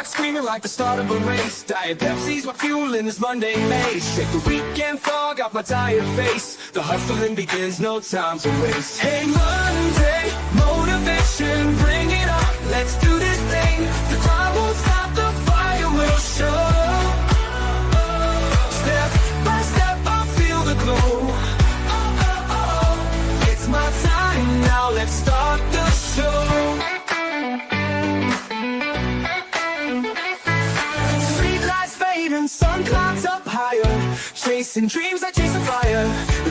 Screaming like the start of a race. Diet Pepsi's my fuel in this Monday maze. Shake the weekend fog off my tired face. The hustling begins, no time to waste. Hey Monday, motivation, bring it on. Let's do this thing. The crowd won't stop, the fire will show. Step by step, I'll feel the glow. It's my time now, let's start the show. And sun clouds up higher, chasing dreams like chasing fire.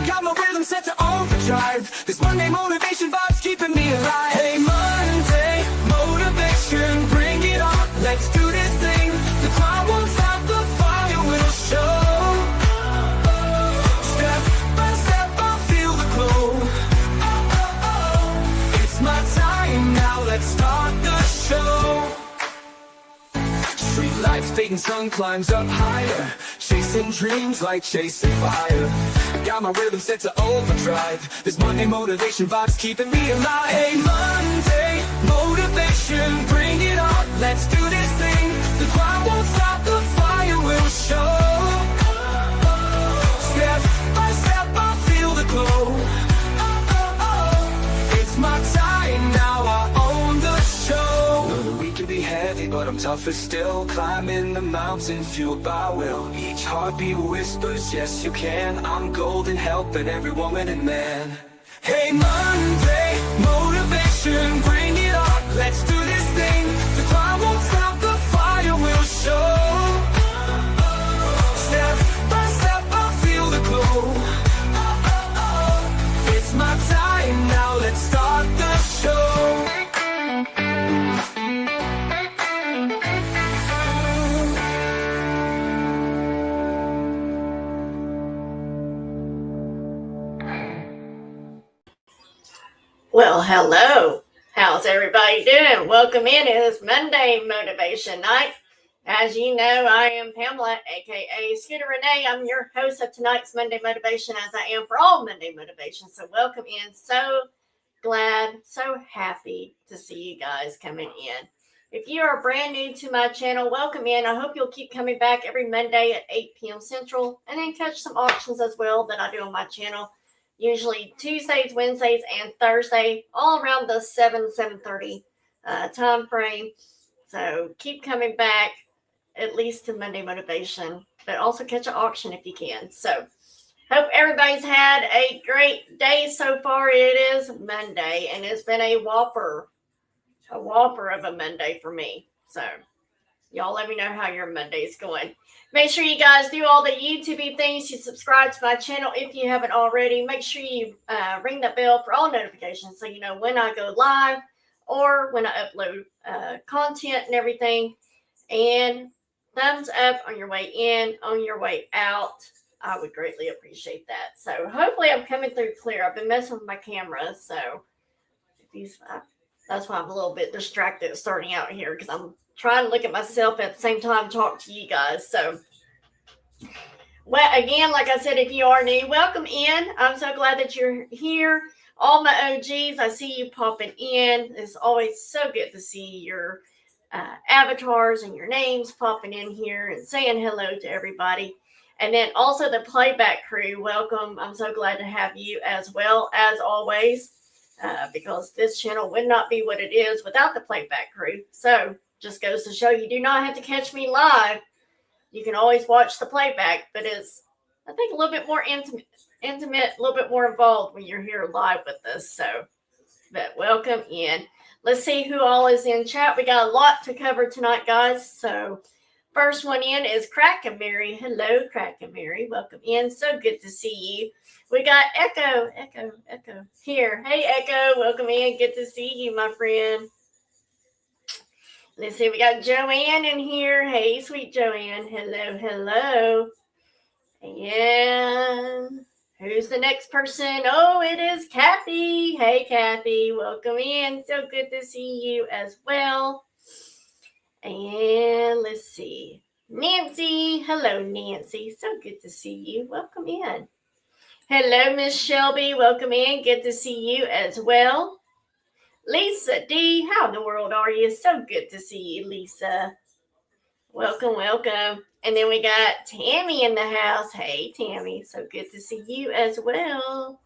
Got my rhythm set to overdrive. This Monday motivation vibe's keeping me alive. Hey Monday, motivation, bring it on. Let's do this thing. The crowd won't stop, the fire will show. Step by step, I'll feel the glow. It's my time now, let's start the show. Street lights fading, sun climbs up higher, chasing dreams like chasing fire. Got my rhythm set to overdrive. This Monday motivation vibe's keeping me alive. Hey Monday, motivation, bring it on. Let's do this thing. The crowd won't stop, the fire will show. Step by step, I'll feel the glow. It's my time now, I own the show. Know that we can be heavy, but I'm tougher still. Climbing the mountain, fueled by will. Each heartbeat whispers, yes you can. I'm golden, helping every woman and man. Hey Monday, motivation, bring it on. Let's do this thing. The crowd won't stop, the fire will show. Step by step, I'll feel the glow. It's my time now, let's start the show. Well, hello. How's everybody doing? Welcome in. It is Monday Motivation Night. As you know, I am Pamela, aka Scooterrenee. I'm your host of tonight's Monday Motivation, as I am for all Monday Motivation. So welcome in. So glad, so happy to see you guys coming in. If you are brand new to my channel, welcome in. I hope you'll keep coming back every Monday at 8 p.m. Central, and then catch some auctions as well that I do on my channel. Usually Tuesdays, Wednesdays, and Thursday, all around the 7:30 time frame. So keep coming back, at least to Monday Motivation, but also catch an auction if you can. So hope everybody's had a great day so far. It is Monday, and it's been a whopper of a Monday for me. So y'all let me know how your Monday's going. Make sure you guys do all the YouTube things. You subscribe to my channel if you haven't already. Make sure you ring that bell for all notifications so you know when I go live or when I upload content and everything. And thumbs up on your way in, on your way out. I would greatly appreciate that. So hopefully I'm coming through clear. I've been messing with my camera, so that's why I'm a little bit distracted starting out here, because I'm trying to look at myself at the same time talk to you guys. So, well, again, like I said, if you are new, welcome in. I'm so glad that you're here. All my OGs, I see you popping in. It's always so good to see your avatars and your names popping in here and saying hello to everybody. And then also the playback crew, welcome. I'm so glad to have you as well, as always, because this channel would not be what it is without the playback crew. So just goes to show you do not have to catch me live. You can always watch the playback, but it's, I think, a little bit more intimate, a little bit more involved when you're here live with us. So, but welcome in. Let's see who all is in chat. We got a lot to cover tonight, guys. So first one in is Crackin' Mary. Hello, Crackin' Mary. Welcome in. So good to see you. We got Echo here. Hey, Echo. Welcome in. Good to see you, my friend. Let's see. We got Joanne in here. Hey, sweet Joanne. Hello. And who's the next person? Oh, it is Kathy. Hey, Kathy. Welcome in. So good to see you as well. And let's see. Nancy. Hello, Nancy. So good to see you. Welcome in. Hello, Miss Shelby. Welcome in. Good to see you as well. Lisa D. How in the world are you? So good to see you, Lisa. Welcome, welcome. And then we got Tammy in the house. Hey, Tammy. So good to see you as well.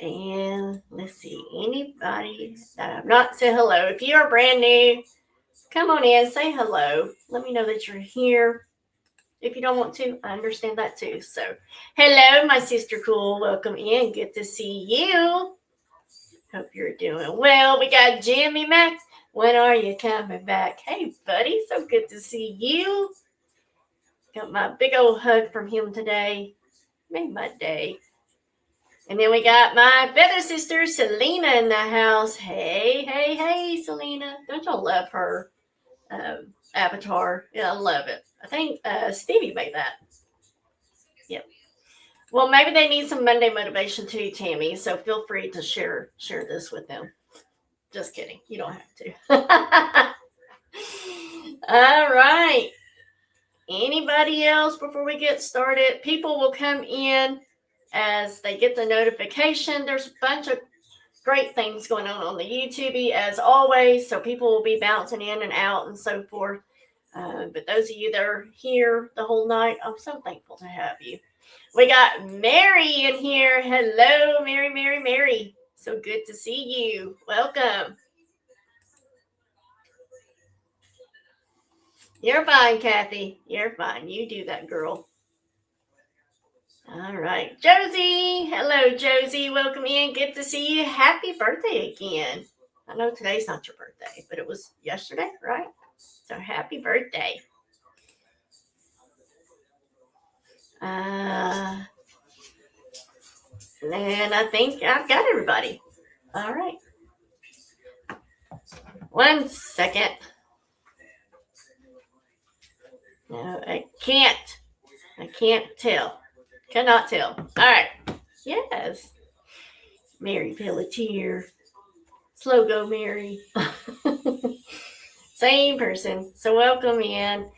And let's see, anybody that I've not said hello. If you are brand new, come on in, say hello. Let me know that you're here. If you don't want to, I understand that too. So, hello, my sister cool. Welcome in. Good to see you. Hope you're doing well. We got Jimmy Mac. When are you coming back? Hey, buddy. So good to see you. Got my big old hug from him today. Made my day. And then we got my feather sister, Selena, in the house. Hey, hey, hey, Selena. Don't y'all love her avatar? Yeah, I love it. I think Stevie made that. Yep. Well, maybe they need some Monday motivation too, Tammy. So feel free to share this with them. Just kidding. You don't have to. All right. Anybody else before we get started? People will come in as they get the notification. There's a bunch of great things going on the YouTube as always. So people will be bouncing in and out and so forth. But those of you that are here the whole night, I'm so thankful to have you. We got Mary in here. Hello, Mary. So good to see you. Welcome. You're fine, Kathy. You're fine. You do that, girl. All right. Josie. Hello, Josie. Welcome in. Good to see you. Happy birthday again. I know today's not your birthday, but it was yesterday, right? So happy birthday. And I think I've got everybody. All right. 1 second. No, I can't tell. Cannot tell. All right. Yes. Mary Pelletier. Slow go, Mary. Same person. So welcome in.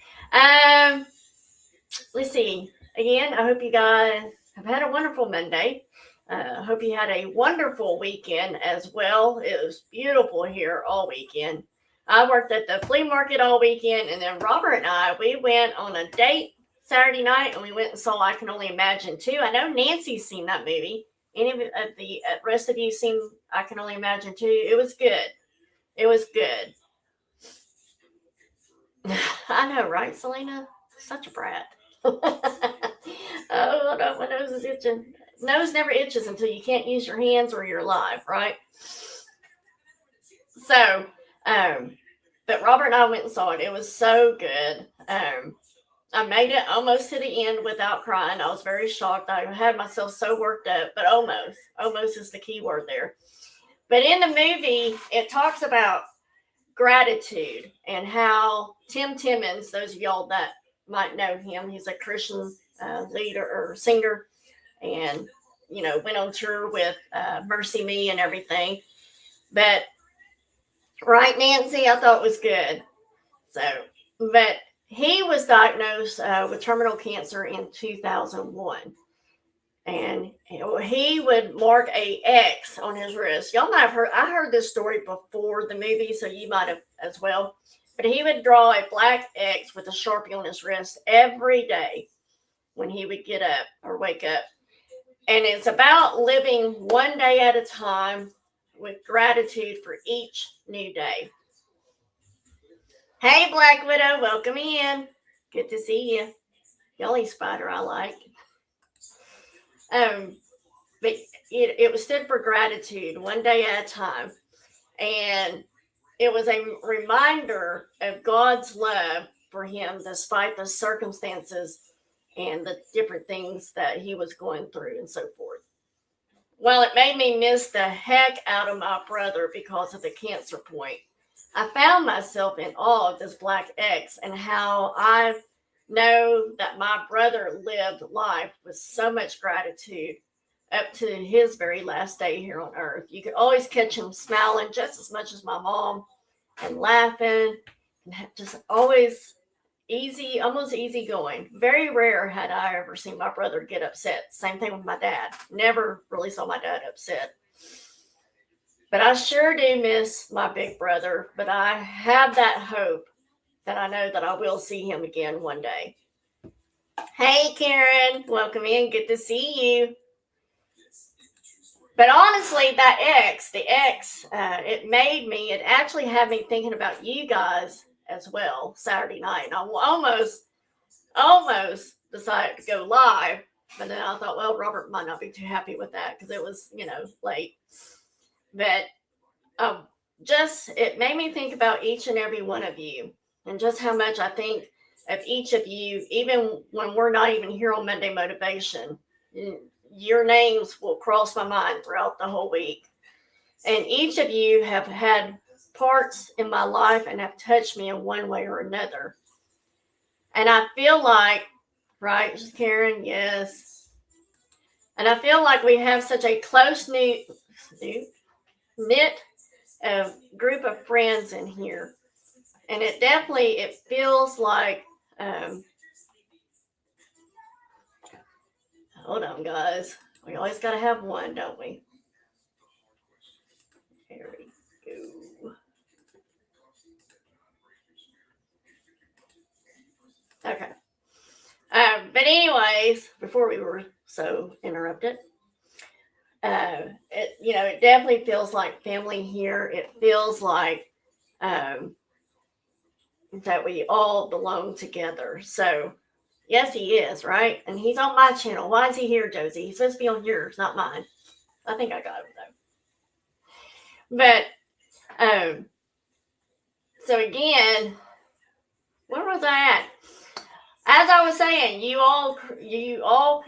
Let's see. Again, I hope you guys have had a wonderful Monday. I hope you had a wonderful weekend as well. It was beautiful here all weekend. I worked at the flea market all weekend, and then Robert and I, we went on a date Saturday night, and we went and saw I Can Only Imagine 2. I know Nancy's seen that movie. Any of the rest of you seen I Can Only Imagine 2? It was good. It was good. I know, right, Selena? Such a brat. Oh, no, my nose is itching. Nose never itches until you can't use your hands or you're alive, right? So, but Robert and I went and saw it. It was so good. I made it almost to the end without crying. I was very shocked. I had myself so worked up, but almost is the key word there. But in the movie, it talks about gratitude and how Tim Timmons, those of y'all that might know him, he's a Christian leader or singer, and went on tour with Mercy Me and everything. But right, Nancy, I thought was good. So, but he was diagnosed with terminal cancer in 2001. And he would mark a X on his wrist. Y'all might have heard, I heard this story before the movie, so you might have as well. But he would draw a black X with a Sharpie on his wrist every day when he would get up or wake up. And it's about living one day at a time with gratitude for each new day. Hey, Black Widow, welcome in. Good to see you. The only spider I like. But it was stood for gratitude, one day at a time. And it was a reminder of God's love for him despite the circumstances and the different things that he was going through and so forth. Well, it made me miss the heck out of my brother because of the cancer point. I found myself in awe of this black X and how I know that my brother lived life with so much gratitude up to his very last day here on earth. You could always catch him smiling just as much as my mom and laughing and just always, easy, almost easygoing. Very rare had I ever seen my brother get upset. Same thing with my dad. Never really saw my dad upset. But I sure do miss my big brother. But I have that hope that I know that I will see him again one day. Hey, Karen, welcome in. Good to see you. But honestly, the X, it actually had me thinking about you guys as well Saturday night. And I almost decided to go live, but then I thought, well, Robert might not be too happy with that because it was, late. But it made me think about each and every one of you and just how much I think of each of you, even when we're not even here on Monday Motivation. Your names will cross my mind throughout the whole week. And each of you have had parts in my life and have touched me in one way or another. And I feel like, right, Karen, yes. And I feel like we have such a close-knit group of friends in here. And it feels like, hold on, guys. We always got to have one, don't we? There we go. Okay. But anyways, before we were so interrupted, it definitely feels like family here. It feels like that we all belong together. So, yes, he is, right? And he's on my channel. Why is he here, Josie? He's supposed to be on yours, not mine. I think I got it, though. But, so again, where was I at? As I was saying, you all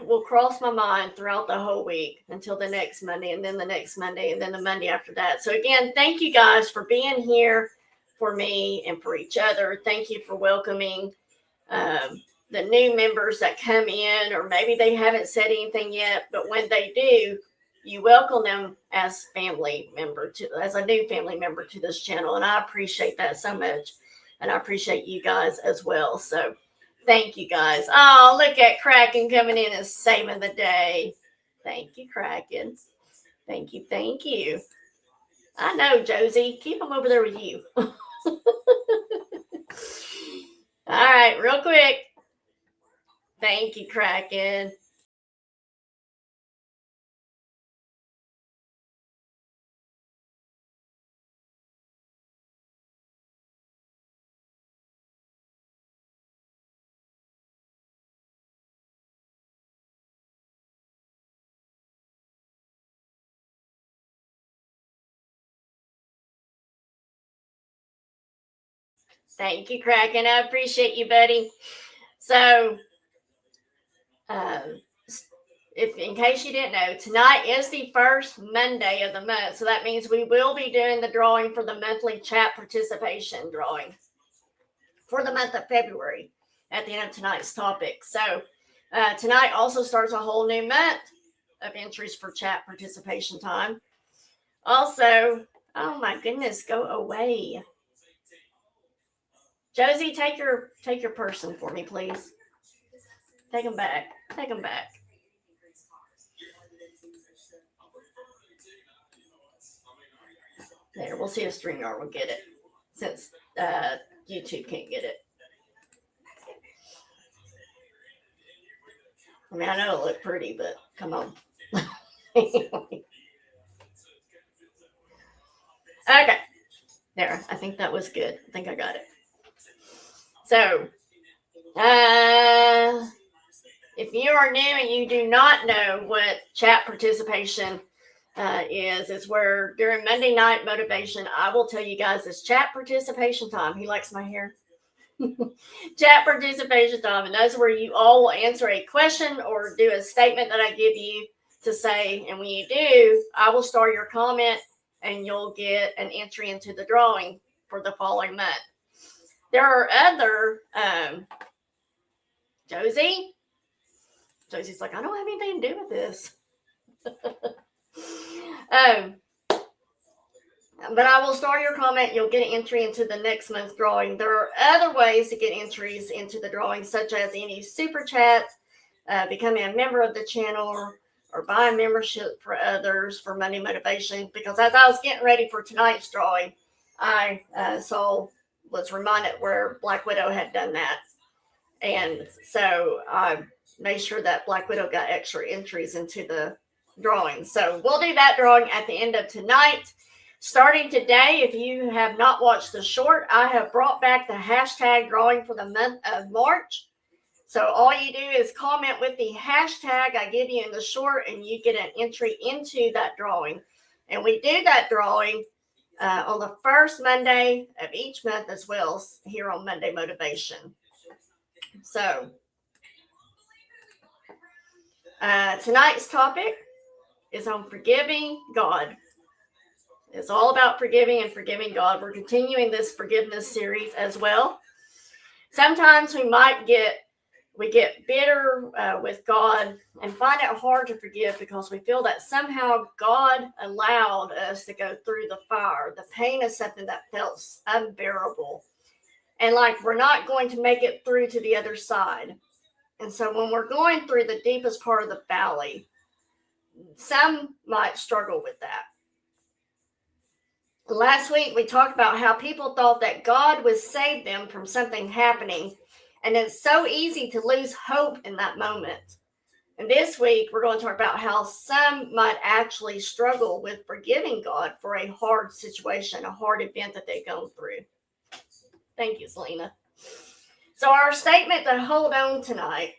will cross my mind throughout the whole week until the next Monday, and then the next Monday, and then the Monday after that. So again, thank you guys for being here for me and for each other. Thank you for welcoming the new members that come in, or maybe they haven't said anything yet, but when they do, you welcome them as a new family member to this channel, and I appreciate that so much, and I appreciate you guys as well. So thank you, guys. Oh, look at Kraken coming in and saving the day. Thank you, Kraken. Thank you. Thank you. I know, Josie. Keep them over there with you. All right, real quick. Thank you, Kraken. Thank you, Kraken. I appreciate you, buddy. So, if in case you didn't know, tonight is the first Monday of the month. So that means we will be doing the drawing for the monthly chat participation drawing for the month of February at the end of tonight's topic. So tonight also starts a whole new month of entries for chat participation time. Also, oh my goodness, go away. Josie, take your person for me, please. Take them back. Take them back. There, we'll see if StreamYard will get it, since YouTube can't get it. I mean, I know it'll look pretty, but come on. Okay. There, I think that was good. I think I got it. So, if you are new and you do not know what chat participation is where during Monday night motivation, I will tell you guys it's chat participation time. He likes my hair. Chat participation time, and that's where you all will answer a question or do a statement that I give you to say, and when you do, I will start your comment and you'll get an entry into the drawing for the following month. There are other Josie's like, I don't have anything to do with this. But I will store your comment. You'll get an entry into the next month's drawing. There are other ways to get entries into the drawing, such as any super chats, becoming a member of the channel, or buying membership for others for money motivation. Because as I was getting ready for tonight's drawing, I was reminded where Black Widow had done that. And so I made sure that Black Widow got extra entries into the drawing. So we'll do that drawing at the end of tonight. Starting today, if you have not watched the short, I have brought back the hashtag drawing for the month of March. So all you do is comment with the hashtag I give you in the short, and you get an entry into that drawing. And we do that drawing on the first Monday of each month, as well as here on Monday Motivation. So tonight's topic is on forgiving God. It's all about forgiving and forgiving God. We're continuing this forgiveness series as well. Sometimes we get bitter with God and find it hard to forgive because we feel that somehow God allowed us to go through the fire. The pain is something that felt unbearable. And like we're not going to make it through to the other side. And so when we're going through the deepest part of the valley, some might struggle with that. Last week, we talked about how people thought that God would save them from something happening. And it's so easy to lose hope in that moment. And this week, we're going to talk about how some might actually struggle with forgiving God for a hard situation, a hard event that they've gone through. Thank you, Selena. So our statement to hold on tonight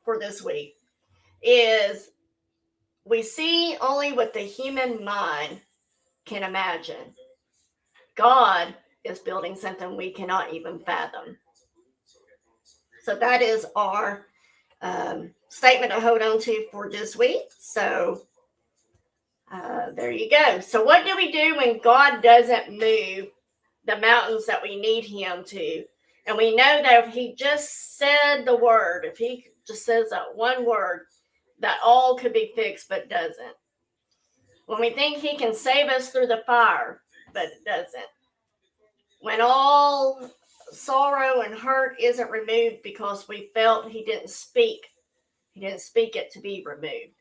for this week is, we see only what the human mind can imagine. God is building something we cannot even fathom. So that is our statement to hold on to for this week. So there you go. So what do we do when God doesn't move the mountains that we need him to? And we know that if he just said the word, if he just says that one word, that all could be fixed, but doesn't. When we think he can save us through the fire, but it doesn't. When all sorrow and hurt isn't removed because we felt he didn't speak it to be removed.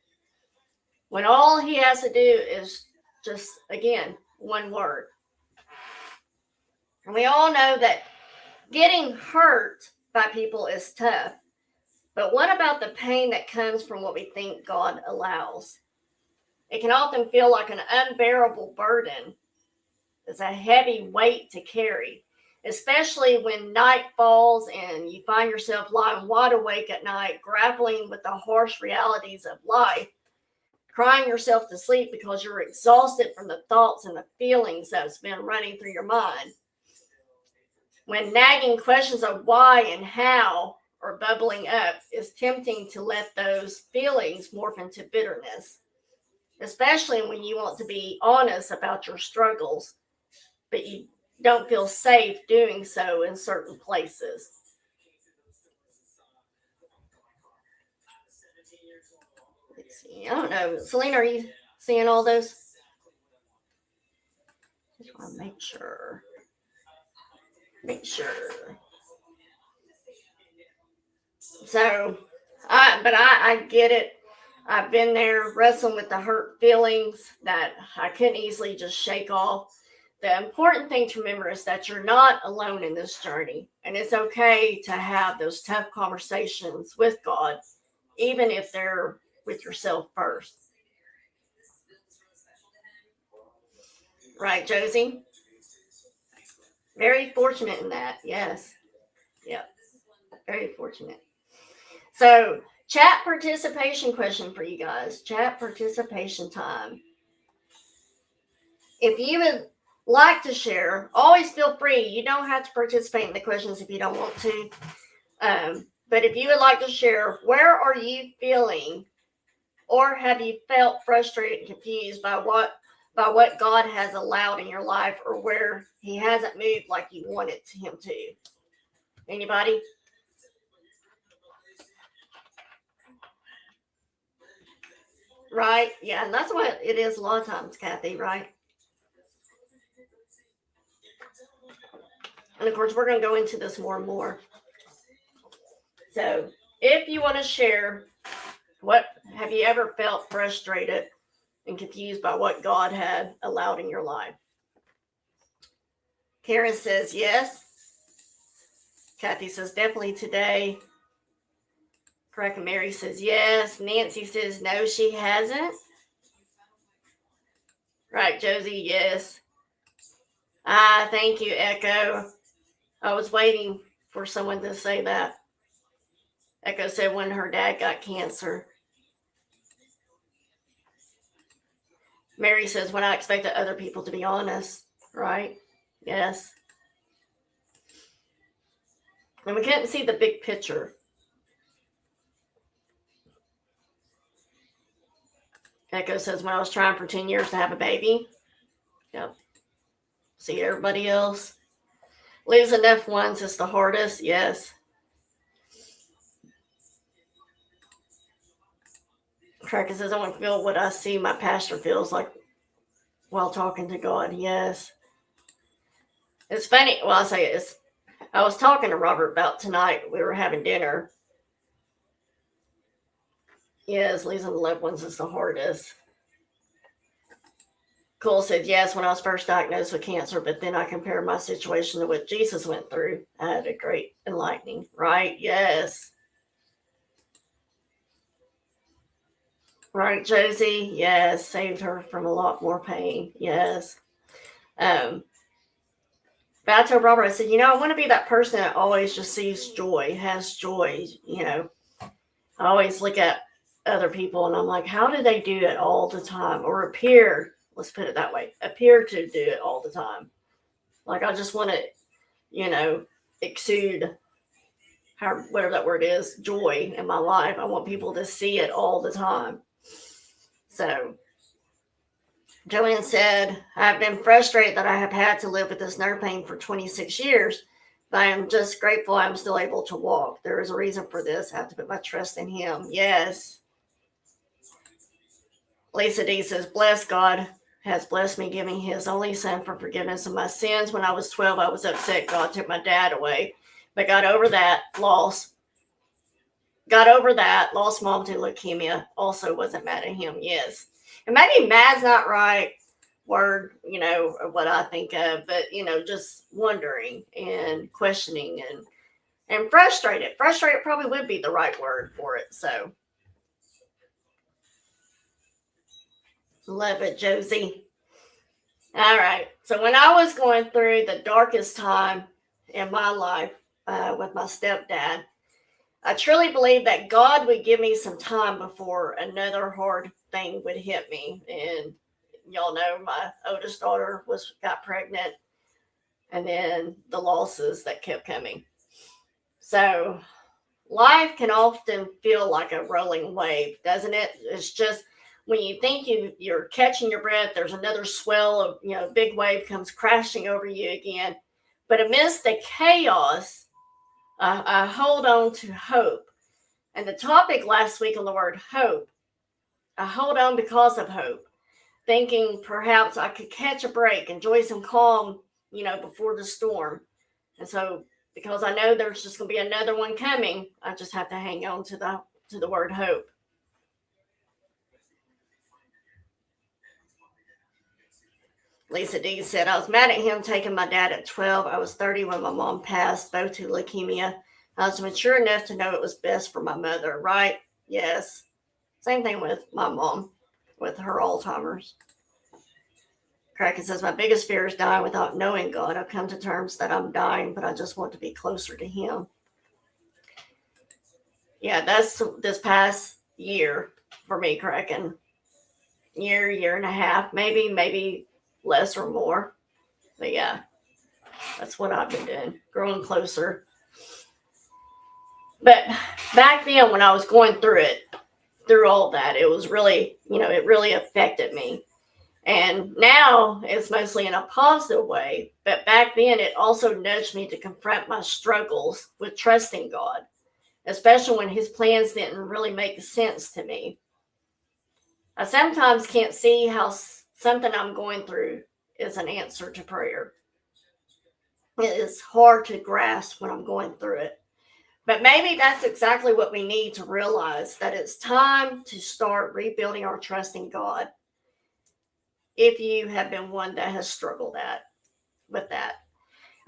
When all he has to do is just, again, one word. And we all know that getting hurt by people is tough. But what about the pain that comes from what we think God allows? It can often feel like an unbearable burden. It's a heavy weight to carry, especially when night falls and you find yourself lying wide awake at night, grappling with the harsh realities of life, crying yourself to sleep because you're exhausted from the thoughts and the feelings that's been running through your mind. When nagging questions of why and how are bubbling up, it's tempting to let those feelings morph into bitterness, especially when you want to be honest about your struggles, but you don't feel safe doing so in certain places. Let's see. I don't know. Selena, are you seeing all those? Just want to make sure. So, I get it. I've been there wrestling with the hurt feelings that I couldn't easily just shake off. The important thing to remember is that you're not alone in this journey. And it's okay to have those tough conversations with God, even if they're with yourself first. Right, Josie? Very fortunate in that. Yes. Yep. Very fortunate. So, chat participation question for you guys. Chat participation time. If you would like to share, always feel free. You don't have to participate in the questions if you don't want to. But if you would like to share, where are you feeling, or have you felt frustrated and confused by what God has allowed in your life, or where he hasn't moved like you wanted him to? Anybody? Right? Yeah, and that's what it is a lot of times, Kathy, right? And of course, we're going to go into this more and more. So if you want to share, what have you ever felt frustrated and confused by what God had allowed in your life? Karen says yes. Kathy says definitely today. Correct. And Mary says yes. Nancy says no, she hasn't. Right, Josie, yes. Thank you, Echo. I was waiting for someone to say that. Echo said when her dad got cancer. Mary says when I expected other people to be honest. Right? Yes. And we couldn't see the big picture. Echo says when I was trying for 10 years to have a baby. Yep. See everybody else. Lose enough ones is the hardest. Yes. Cracker says I want to feel what I see my pastor feels like while talking to God. Yes. It's funny. Well, I was talking to Robert about tonight. We were having dinner. Yes, losing loved ones is the hardest. Cole said, yes, when I was first diagnosed with cancer, but then I compared my situation to what Jesus went through. I had a great enlightening, right? Yes. Right, Josie? Yes, saved her from a lot more pain. Yes. But I told Robert, I said, I want to be that person that always just sees joy, has joy. I always look at other people and I'm like, how do they do it all the time? Or appear, let's put it that way, appear to do it all the time. Like I just want to, exude whatever that word is, joy in my life. I want people to see it all the time. So Joanne said, I've been frustrated that I have had to live with this nerve pain for 26 years, but I am just grateful I'm still able to walk. There is a reason for this. I have to put my trust in him. Yes. Lisa D says, bless God has blessed me, giving his only son for forgiveness of my sins. When I was 12, I was upset God took my dad away, but got over that, lost mom to leukemia. Also wasn't mad at him. Yes. And maybe mad's not right word, or what I think of, but, just wondering and questioning and frustrated. Frustrated probably would be the right word for it. So love it, Josie. All right. So when I was going through the darkest time in my life with my stepdad, I truly believed that God would give me some time before another hard thing would hit me. And y'all know my oldest daughter got pregnant, and then the losses that kept coming. So life can often feel like a rolling wave, doesn't it? It's just when you think you're catching your breath, there's another swell of, big wave comes crashing over you again. But amidst the chaos, I hold on to hope. And the topic last week on the word hope, I hold on because of hope, thinking perhaps I could catch a break, enjoy some calm, before the storm. And so because I know there's just going to be another one coming, I just have to hang on to the word hope. Lisa D said, I was mad at him taking my dad at 12. I was 30 when my mom passed, both to leukemia. I was mature enough to know it was best for my mother, right? Yes. Same thing with my mom, with her Alzheimer's. Kraken says, my biggest fear is dying without knowing God. I've come to terms that I'm dying, but I just want to be closer to him. Yeah, that's this past year for me, Kraken. Year and a half, maybe less or more. But yeah, that's what I've been doing, growing closer. But back then when I was going through all that, it was really, it really affected me. And now it's mostly in a positive way. But back then it also nudged me to confront my struggles with trusting God, especially when his plans didn't really make sense to me. I sometimes can't see how something I'm going through is an answer to prayer. It is hard to grasp when I'm going through it. But maybe that's exactly what we need to realize, that it's time to start rebuilding our trust in God. If you have been one that has struggled with that.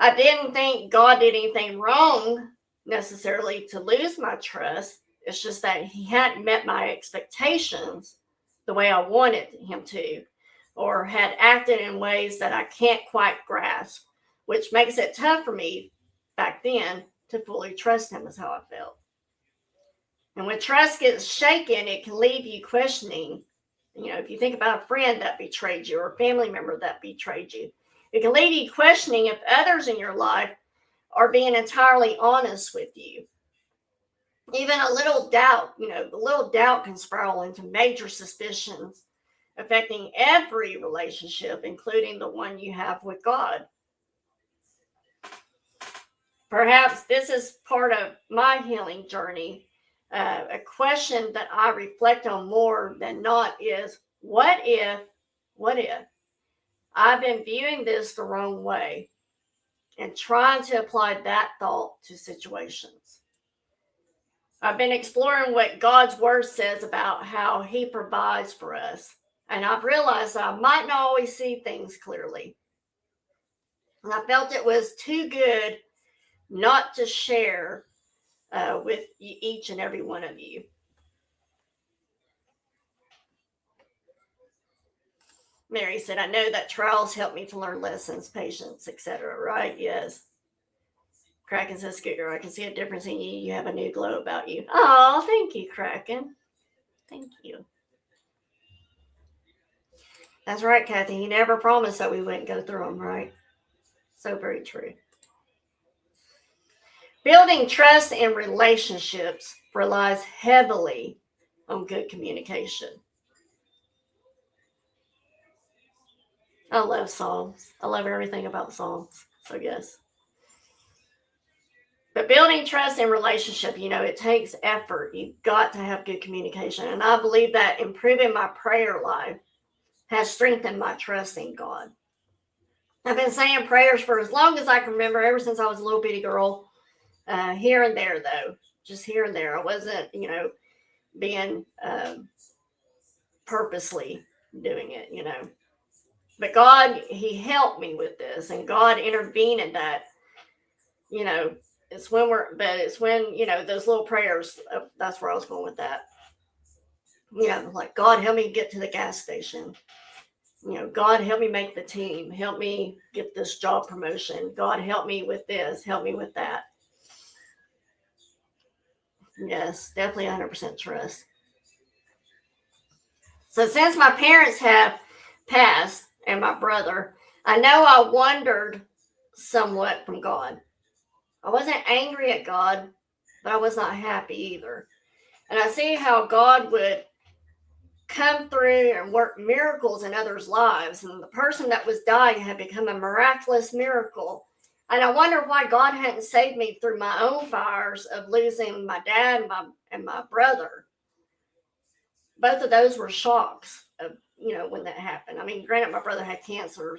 I didn't think God did anything wrong necessarily to lose my trust. It's just that he hadn't met my expectations the way I wanted him to, or had acted in ways that I can't quite grasp, which makes it tough for me back then to fully trust him, is how I felt. And when trust gets shaken, it can leave you questioning. If you think about a friend that betrayed you or a family member that betrayed you, it can leave you questioning if others in your life are being entirely honest with you. Even a little doubt, the little doubt can spiral into major suspicions, affecting every relationship, including the one you have with God. Perhaps this is part of my healing journey. A question that I reflect on more than not is, what if I've been viewing this the wrong way and trying to apply that thought to situations? I've been exploring what God's word says about how he provides for us. And I've realized that I might not always see things clearly. And I felt it was too good not to share with each and every one of you. Mary said, I know that trials help me to learn lessons, patience, etc. Right? Yes. Kraken says, Scooter, I can see a difference in you. You have a new glow about you. Oh, thank you, Kraken. Thank you. That's right, Kathy. He never promised that we wouldn't go through them, right? So very true. Building trust in relationships relies heavily on good communication. I love songs. I love everything about songs. So, yes. But building trust in relationship, it takes effort. You've got to have good communication. And I believe that improving my prayer life has strengthened my trust in God. I've been saying prayers for as long as I can remember, ever since I was a little bitty girl. Here and there, though. Just here and there. I wasn't, being purposely doing it, But God, he helped me with this. And God intervened in that, It's when those little prayers, that's where I was going with that. Like, God, help me get to the gas station. God, help me make the team. Help me get this job promotion. God, help me with this. Help me with that. Yes, definitely 100% trust. So since my parents have passed and my brother, I know I wandered somewhat from God. I wasn't angry at God, but I was not happy either. And I see how God would come through and work miracles in others' lives. And the person that was dying had become a miraculous miracle. And I wonder why God hadn't saved me through my own fires of losing my dad and my brother. Both of those were shocks of, when that happened. I mean, granted, my brother had cancer,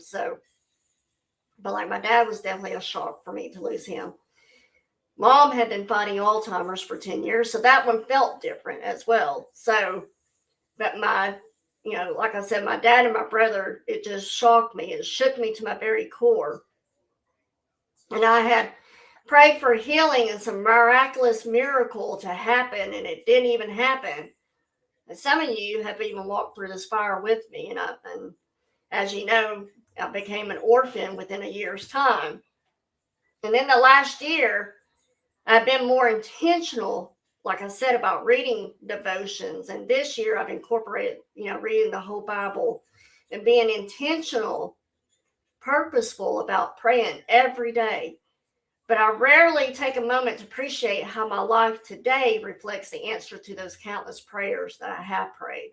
but like my dad was definitely a shock for me to lose him. Mom had been fighting Alzheimer's for 10 years, so that one felt different as well. So, but like I said, my dad and my brother, it just shocked me. It shook me to my very core. And I had prayed for healing and some miraculous miracle to happen, and it didn't even happen. And some of you have even walked through this fire with me. And as you know, I became an orphan within a year's time. And in the last year, I've been more intentional, like I said, about reading devotions. And this year I've incorporated, reading the whole Bible and being intentional, purposeful about praying every day. But I rarely take a moment to appreciate how my life today reflects the answer to those countless prayers that I have prayed.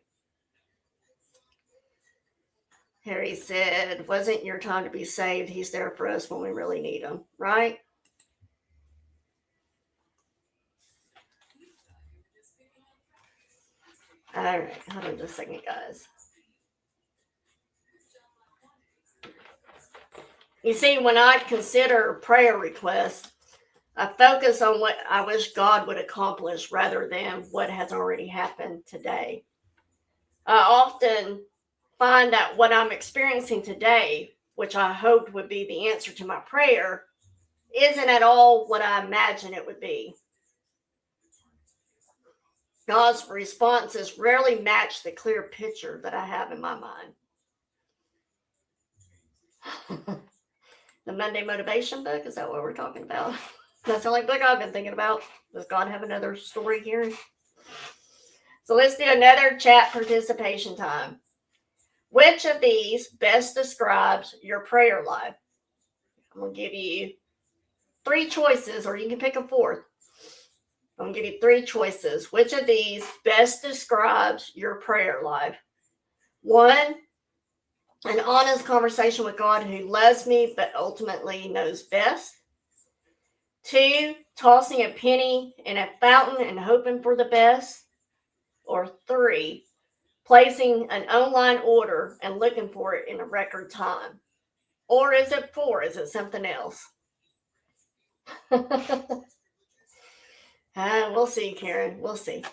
Harry said, wasn't your time to be saved? He's there for us when we really need him, right? All right, hold on just a second, guys. You see, when I consider prayer requests, I focus on what I wish God would accomplish rather than what has already happened today. I often find that what I'm experiencing today, which I hoped would be the answer to my prayer, isn't at all what I imagined it would be. God's responses rarely match the clear picture that I have in my mind. The Monday Motivation book, is that what we're talking about? That's the only book I've been thinking about. Does God have another story here? So let's do another chat participation time. Which of these best describes your prayer life? I'm going to give you 3 choices, or you can pick a fourth. I'm going to give you 3 choices. Which of these best describes your prayer life? 1, an honest conversation with God who loves me but ultimately knows best. 2, tossing a penny in a fountain and hoping for the best. Or 3, placing an online order and looking for it in a record time. Or is it 4? Is it something else? We'll see, Karen. We'll see.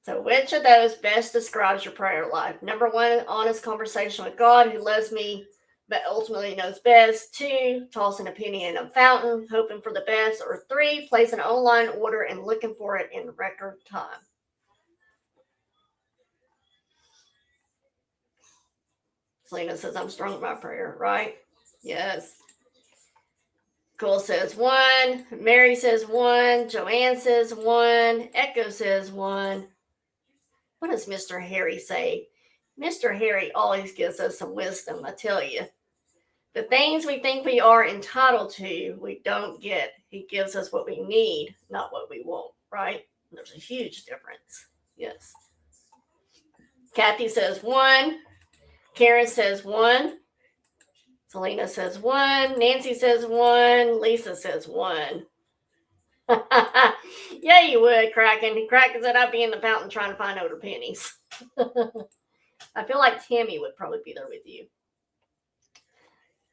So which of those best describes your prayer life? Number 1, honest conversation with God who loves me but ultimately knows best. 2, tossing a penny in a fountain, hoping for the best. Or 3, place an online order and looking for it in record time. Selena says, I'm strong with my prayer, right? Yes. Cole says 1. Mary says 1. Joanne says 1. Echo says 1. What does Mr. Harry say? Mr. Harry always gives us some wisdom, I tell you. The things we think we are entitled to, we don't get. He gives us what we need, not what we want, right? There's a huge difference. Yes. Kathy says 1. Karen says 1. Selena says 1. Nancy says 1. Lisa says 1. Yeah, you would, Kraken. Kraken said I'd be in the fountain trying to find older pennies. I feel like Tammy would probably be there with you.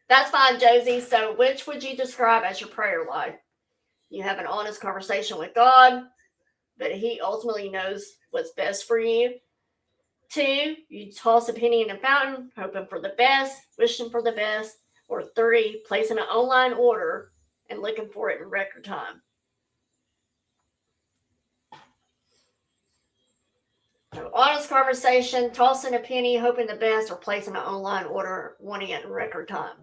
That's fine, Josie. So which would you describe as your prayer life? You have an honest conversation with God, but he ultimately knows what's best for you. 2, you toss a penny in a fountain, hoping for the best, wishing for the best. Or 3, placing an online order and looking for it in record time. So honest conversation, tossing a penny, hoping the best, or placing an online order, wanting it in record time.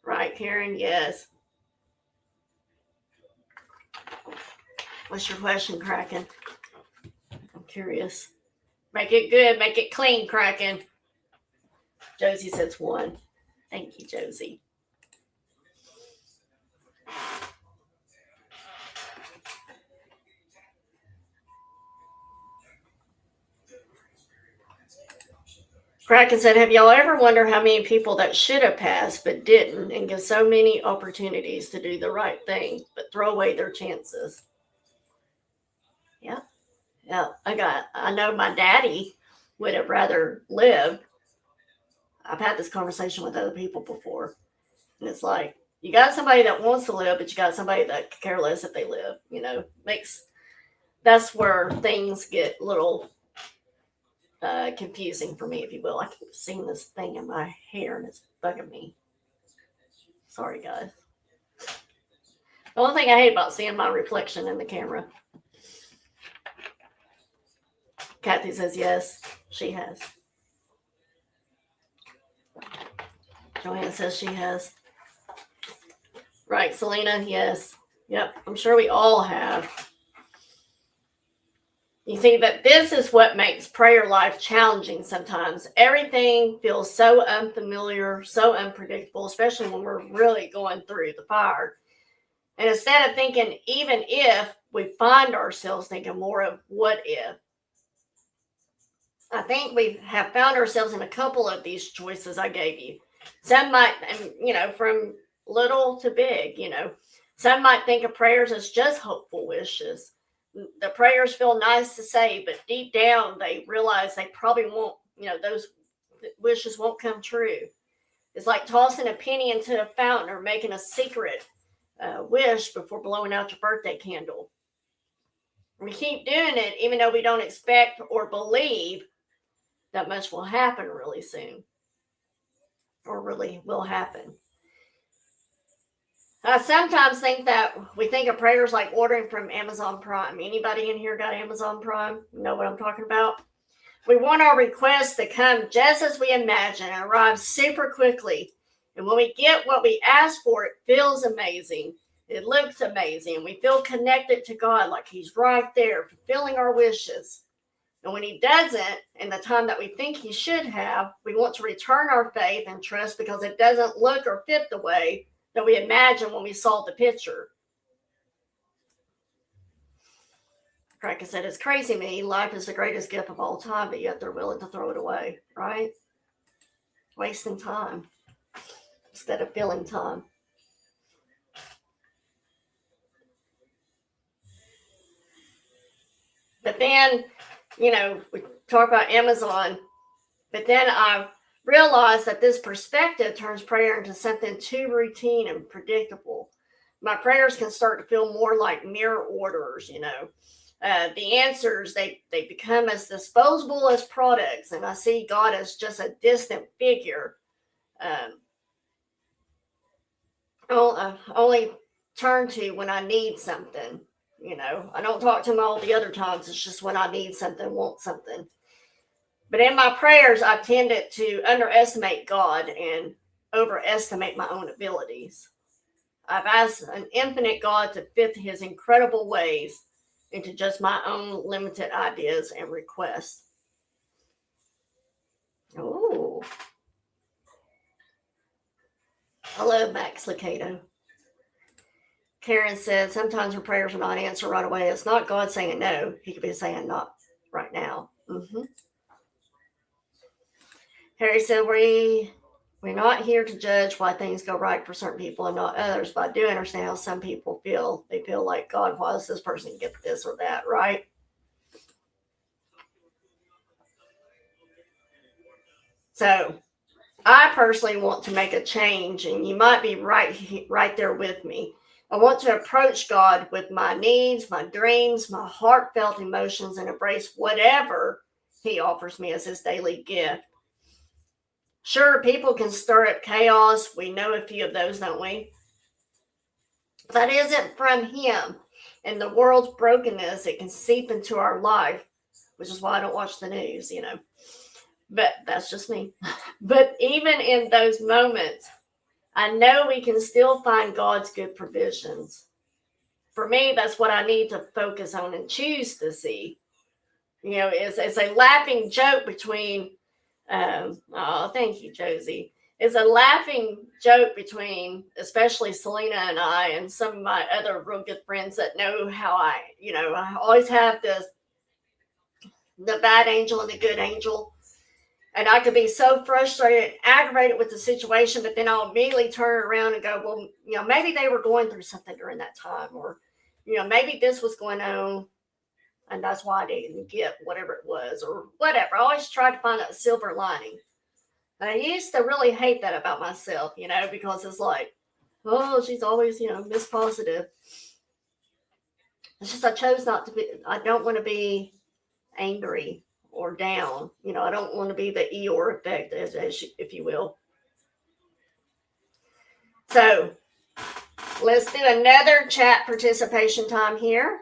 Right, Karen? Yes. What's your question, Kraken? I'm curious. Make it good. Make it clean, Kraken. Josie says 1. Thank you, Josie. Kraken said, have y'all ever wondered how many people that should have passed but didn't and get so many opportunities to do the right thing but throw away their chances? Yeah. I know my daddy would have rather lived. I've had this conversation with other people before. And it's like, you got somebody that wants to live, but you got somebody that could care less if they live. That's where things get a little confusing for me, if you will. I keep seeing this thing in my hair and it's bugging me. Sorry, guys. The only thing I hate about seeing my reflection in the camera. Kathy says yes, she has. Joanne says she has. Right, Selena, yes. Yep, I'm sure we all have. You see, that this is what makes prayer life challenging sometimes. Everything feels so unfamiliar, so unpredictable, especially when we're really going through the fire. And instead of thinking, even if, we find ourselves thinking more of what if. I think we have found ourselves in a couple of these choices I gave you. Some might, from little to big, Some might think of prayers as just hopeful wishes. The prayers feel nice to say, but deep down they realize they probably won't, those wishes won't come true. It's like tossing a penny into a fountain or making a secret wish before blowing out your birthday candle. We keep doing it even though we don't expect or believe that much will happen really soon, or really will happen. I sometimes think that we think of prayers like ordering from Amazon Prime. Anybody in here got Amazon Prime? You know what I'm talking about? We want our requests to come just as we imagine and arrive super quickly. And when we get what we ask for, it feels amazing. It looks amazing. We feel connected to God, like He's right there, fulfilling our wishes. And when He doesn't, in the time that we think He should have, we want to return our faith and trust because it doesn't look or fit the way that we imagined when we saw the picture. Like I said, it's crazy to me. Life is the greatest gift of all time, but yet they're willing to throw it away, right? Wasting time instead of filling time. But then, we talk about Amazon, but then I realized that this perspective turns prayer into something too routine and predictable. My prayers can start to feel more like mirror orders, The answers, they become as disposable as products, and I see God as just a distant figure. Only turn to when I need something. I don't talk to Him all the other times. It's just when I need something, want something. But in my prayers, I tended to underestimate God and overestimate my own abilities. I've asked an infinite God to fit His incredible ways into just my own limited ideas and requests. Oh, hello, Max Lucado. Karen said, sometimes her prayers are not answered right away. It's not God saying no. He could be saying not right now. Harry said, we're not here to judge why things go right for certain people and not others, but I do understand how some people feel. They feel like, God, why does this person get this or that, right? So I personally want to make a change, and you might be right there with me. I want to approach God with my needs, my dreams, my heartfelt emotions, and embrace whatever He offers me as His daily gift. Sure, people can stir up chaos. We know a few of those, don't we? That isn't from Him. And the world's brokenness, it can seep into our life, which is why I don't watch the news, But that's just me. But even in those moments, I know we can still find God's good provisions. For me, that's what I need to focus on and choose to see. It's a laughing joke between, thank you, Josie. It's a laughing joke between, especially Selena and I, and some of my other real good friends that know how I always have the bad angel and the good angel. And I could be so frustrated and aggravated with the situation, but then I'll immediately turn around and go, well, maybe they were going through something during that time, or, maybe this was going on, and that's why I didn't get whatever it was, or whatever. I always try to find that silver lining. And I used to really hate that about myself, because it's like, oh, she's always, Miss Positive. It's just I chose not to be. I don't want to be angry or down. I don't want to be the Eeyore effect, if you will. So let's do another chat participation time here.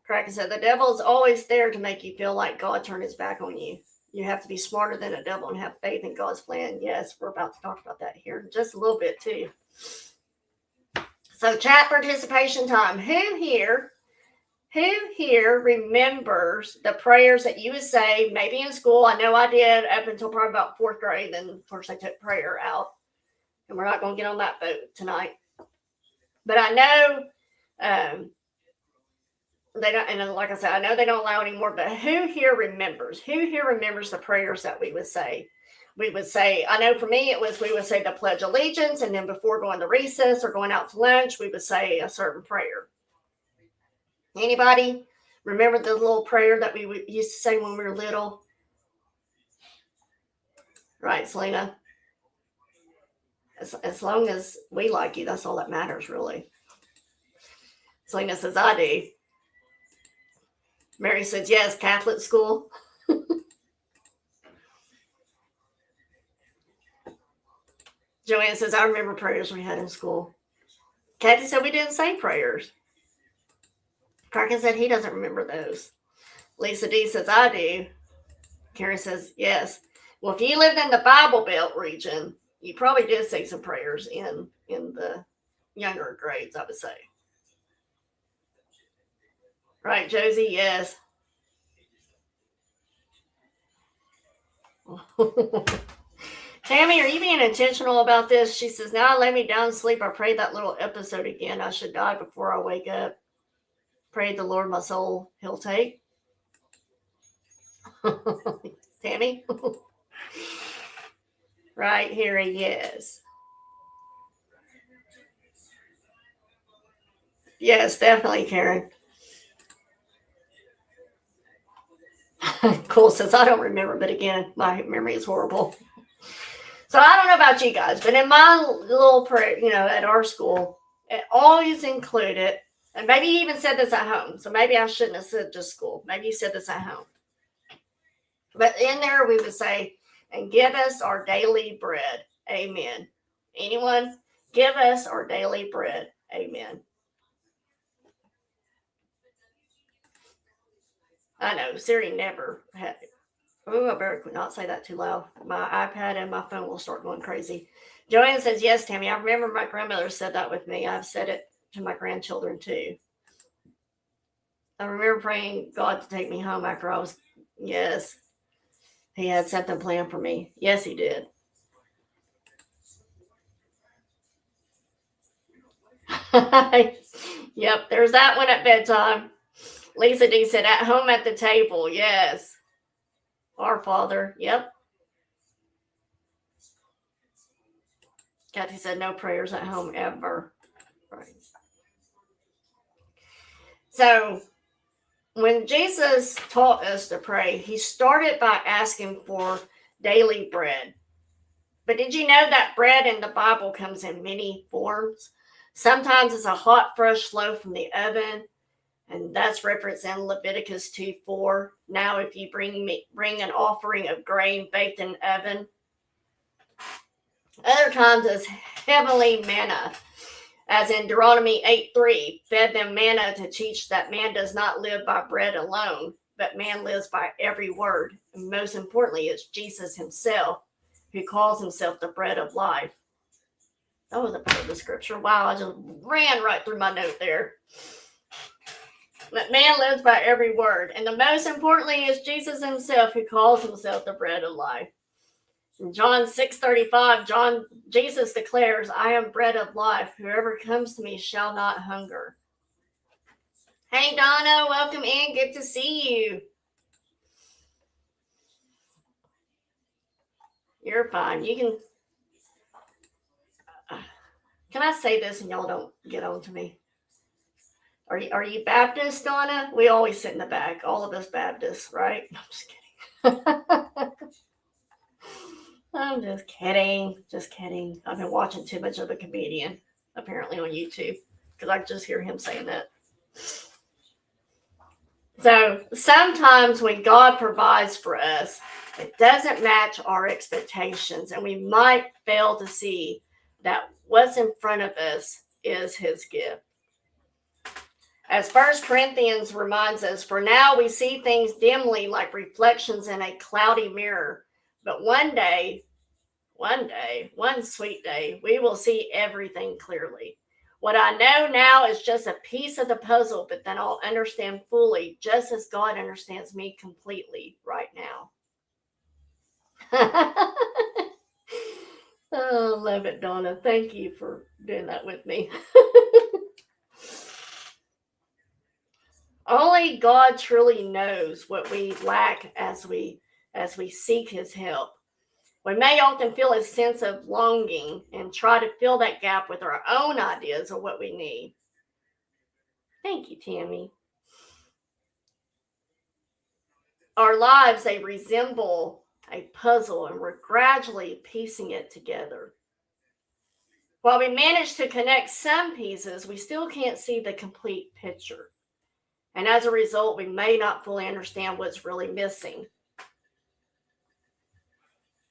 Kraken said, the devil is always there to make you feel like God turned His back on you. You have to be smarter than a devil and have faith in God's plan. Yes, we're about to talk about that here in just a little bit too. So chat participation time. Who here remembers the prayers that you would say maybe in school? I know I did up until probably about 4th grade. Then, of course, I took prayer out. And we're not going to get on that boat tonight. But I know they don't, and like I said, I know they don't allow anymore. But who here remembers? Who here remembers the prayers that we would say? We would say, I know for me, we would say the Pledge of Allegiance. And then before going to recess or going out to lunch, we would say a certain prayer. Anybody remember the little prayer that we used to say when we were little? Right, Selena? As long as we like you, that's all that matters, really. Selena says, I do. Mary says, yes, Catholic school. Joanne says, I remember prayers we had in school. Kathy said, we didn't say prayers. Kraken said, he doesn't remember those. Lisa D says, I do. Karen says, yes. Well, if you lived in the Bible Belt region, you probably did say some prayers in the younger grades, I would say. Right, Josie, yes. Tammy, are you being intentional about this? She says, now I lay me down and sleep. I prayed that little episode again. I should die before I wake up. Prayed the Lord my soul he'll take. Tammy? Right, here he is. Yes, definitely, Karen. Cool says, I don't remember, but again, my memory is horrible. So I don't know about you guys, but in my little prayer, at our school, it always included, and maybe you even said this at home, so maybe I shouldn't have said just school. Maybe you said this at home. But in there we would say, and give us our daily bread. Amen. Anyone? Give us our daily bread. Amen. I know, Siri never had it. Oh, I better not say that too loud. My iPad and my phone will start going crazy. Joanne says, yes, Tammy. I remember my grandmother said that with me. I've said it to my grandchildren too. I remember praying God to take me home after yes, he had something planned for me. Yes, he did. Yep, there's that one at bedtime. Lisa D said, at home at the table. Yes. Our Father. Yep. Kathy said, no prayers at home ever. Right. So when Jesus taught us to pray, he started by asking for daily bread. But did you know that bread in the Bible comes in many forms? Sometimes it's a hot, fresh loaf from the oven, and that's referenced in Leviticus 2:4. Now, if you bring an offering of grain baked in the oven. Other times it's heavenly manna, as in Deuteronomy 8:3, fed them manna to teach that man does not live by bread alone, but man lives by every word. And most importantly, it's Jesus himself who calls himself the bread of life. That was a part of the scripture. Wow, I just ran right through my note there. That man lives by every word. And the most importantly is Jesus himself who calls himself the bread of life. In John 6:35, Jesus declares, I am bread of life. Whoever comes to me shall not hunger. Hey, Donna, welcome in. Good to see you. You're fine. You can... Can I say this and y'all don't get on to me? Are you Baptist, Donna? We always sit in the back. All of us Baptists, right? No, I'm just kidding. I'm just kidding. Just kidding. I've been watching too much of a comedian, apparently, on YouTube, because I just hear him saying that. So sometimes when God provides for us, it doesn't match our expectations, and we might fail to see that what's in front of us is his gift. As 1 Corinthians reminds us, for now we see things dimly like reflections in a cloudy mirror. But one sweet day, we will see everything clearly. What I know now is just a piece of the puzzle, but then I'll understand fully, just as God understands me completely right now. Oh, love it, Donna. Thank you for doing that with me. Only God truly knows what we lack as we seek his help. We may often feel a sense of longing and try to fill that gap with our own ideas of what we need. Thank you, Tammy. Our lives, they resemble a puzzle, and we're gradually piecing it together. While we manage to connect some pieces, we still can't see the complete picture. And as a result, we may not fully understand what's really missing.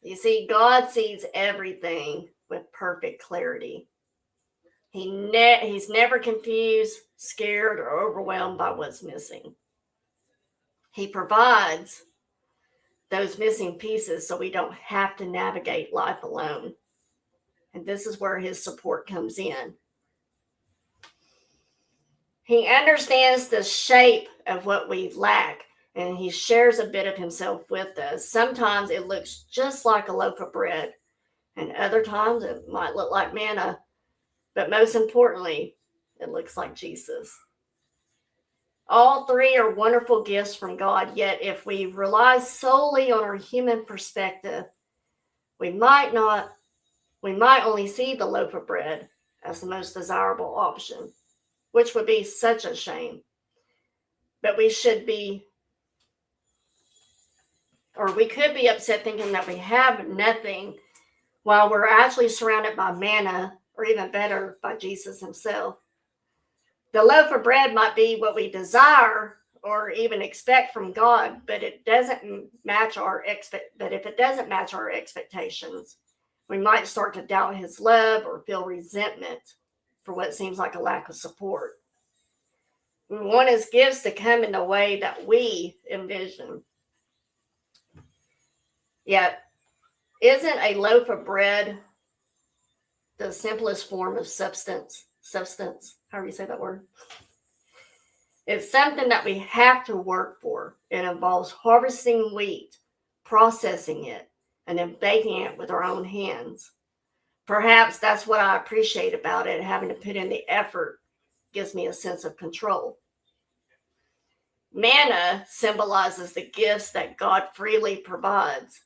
You see, God sees everything with perfect clarity. He's never confused, scared, or overwhelmed by what's missing. He provides those missing pieces so we don't have to navigate life alone. And this is where his support comes in. He understands the shape of what we lack, and he shares a bit of himself with us. Sometimes it looks just like a loaf of bread, and other times it might look like manna. But most importantly, it looks like Jesus. All three are wonderful gifts from God, yet if we rely solely on our human perspective, we might only see the loaf of bread as the most desirable option, which would be such a shame. But we could be upset thinking that we have nothing while we're actually surrounded by manna, or even better, by Jesus himself. The loaf of bread might be what we desire or even expect from God, but if it doesn't match our expectations, we might start to doubt his love or feel resentment for what seems like a lack of support. We want his gifts to come in the way that we envision. Yet, isn't a loaf of bread the simplest form of substance, however you say that word? It's something that we have to work for. It involves harvesting wheat, processing it, and then baking it with our own hands. Perhaps that's what I appreciate about it. Having to put in the effort gives me a sense of control. Manna symbolizes the gifts that God freely provides.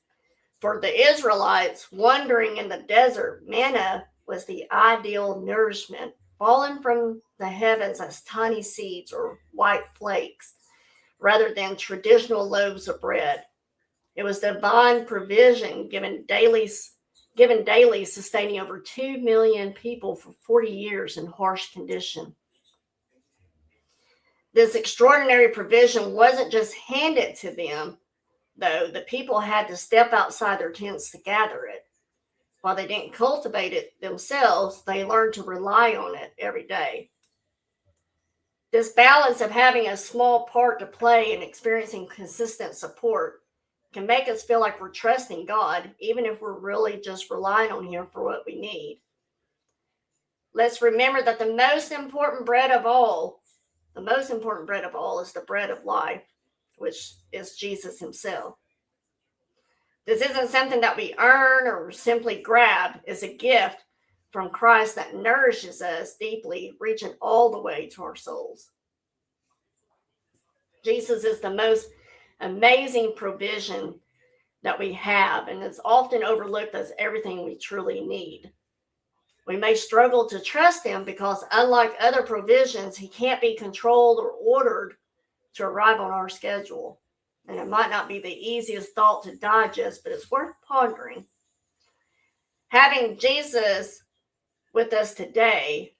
For the Israelites wandering in the desert, manna was the ideal nourishment, fallen from the heavens as tiny seeds or white flakes, rather than traditional loaves of bread. It was divine provision given daily, sustaining over 2 million people for 40 years in harsh condition. This extraordinary provision wasn't just handed to them, though. The people had to step outside their tents to gather it. While they didn't cultivate it themselves, they learned to rely on it every day. This balance of having a small part to play and experiencing consistent support can make us feel like we're trusting God, even if we're really just relying on him for what we need. Let's remember that the most important bread of all is the bread of life, which is Jesus himself. This isn't something that we earn or simply grab. It's a gift from Christ that nourishes us deeply, reaching all the way to our souls. Jesus is the most amazing provision that we have, and it's often overlooked as everything we truly need. We may struggle to trust him because, unlike other provisions, he can't be controlled or ordered to arrive on our schedule. And it might not be the easiest thought to digest, but it's worth pondering. Having Jesus with us today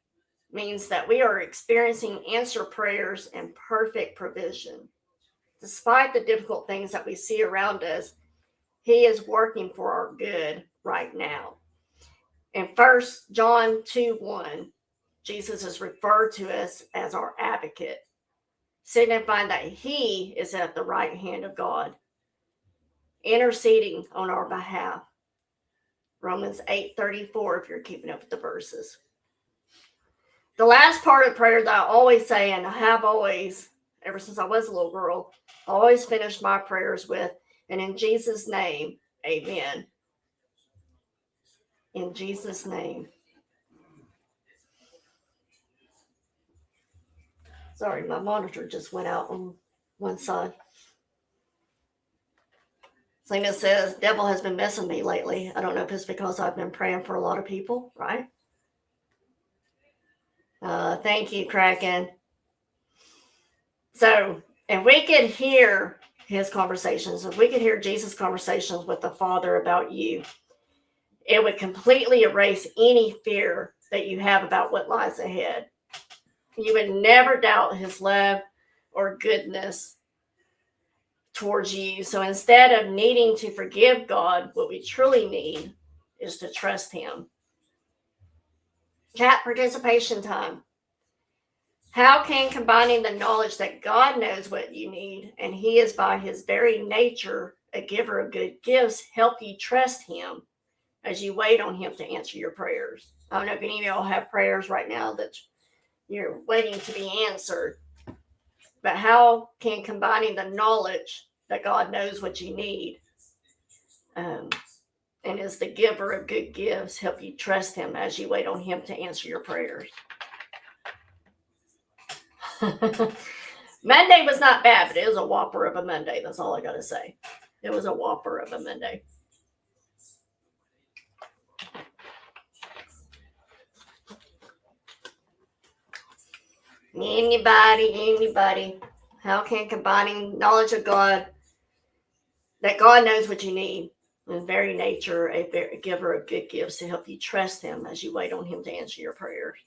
means that we are experiencing answered prayers and perfect provision. Despite the difficult things that we see around us, he is working for our good right now. In 1 John 2:1, Jesus is referred to us as our advocate, signifying that he is at the right hand of God, interceding on our behalf. Romans 8:34, if you're keeping up with the verses. The last part of prayer that I always say, and I have always, ever since I was a little girl, I always finish my prayers with, and in Jesus' name, amen. In Jesus' name. Sorry, my monitor just went out on one side. Selena says, devil has been messing me lately. I don't know if it's because I've been praying for a lot of people, right? Thank you, Kraken. So, if we could hear his conversations, if we could hear Jesus' conversations with the Father about you, it would completely erase any fear that you have about what lies ahead. You would never doubt his love or goodness towards you. So instead of needing to forgive God, what we truly need is to trust him. Chat participation time. How can combining the knowledge that God knows what you need, and he is by his very nature a giver of good gifts, help you trust him as you wait on him to answer your prayers? I don't know if any of y'all have prayers right now that you're waiting to be answered, but how can combining the knowledge that God knows what you need and is the giver of good gifts help you trust him as you wait on him to answer your prayers? Monday was not bad, but it was a whopper of a Monday. That's all I got to say. It was a whopper of a Monday. Anybody, how can combining knowledge of God, that God knows what you need, in very nature a giver of good gifts to help you trust him as you wait on him to answer your prayers?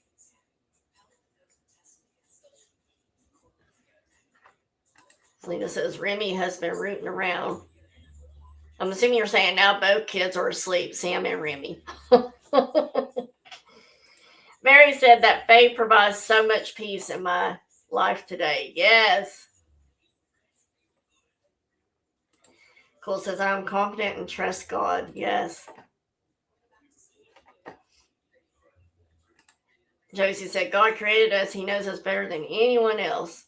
Selena says, Remy has been rooting around. I'm assuming you're saying now both kids are asleep, Sam and Remy. Mary said that faith provides so much peace in my life today. Yes. Cole says, I'm confident and trust God. Yes. Josie said, God created us. He knows us better than anyone else.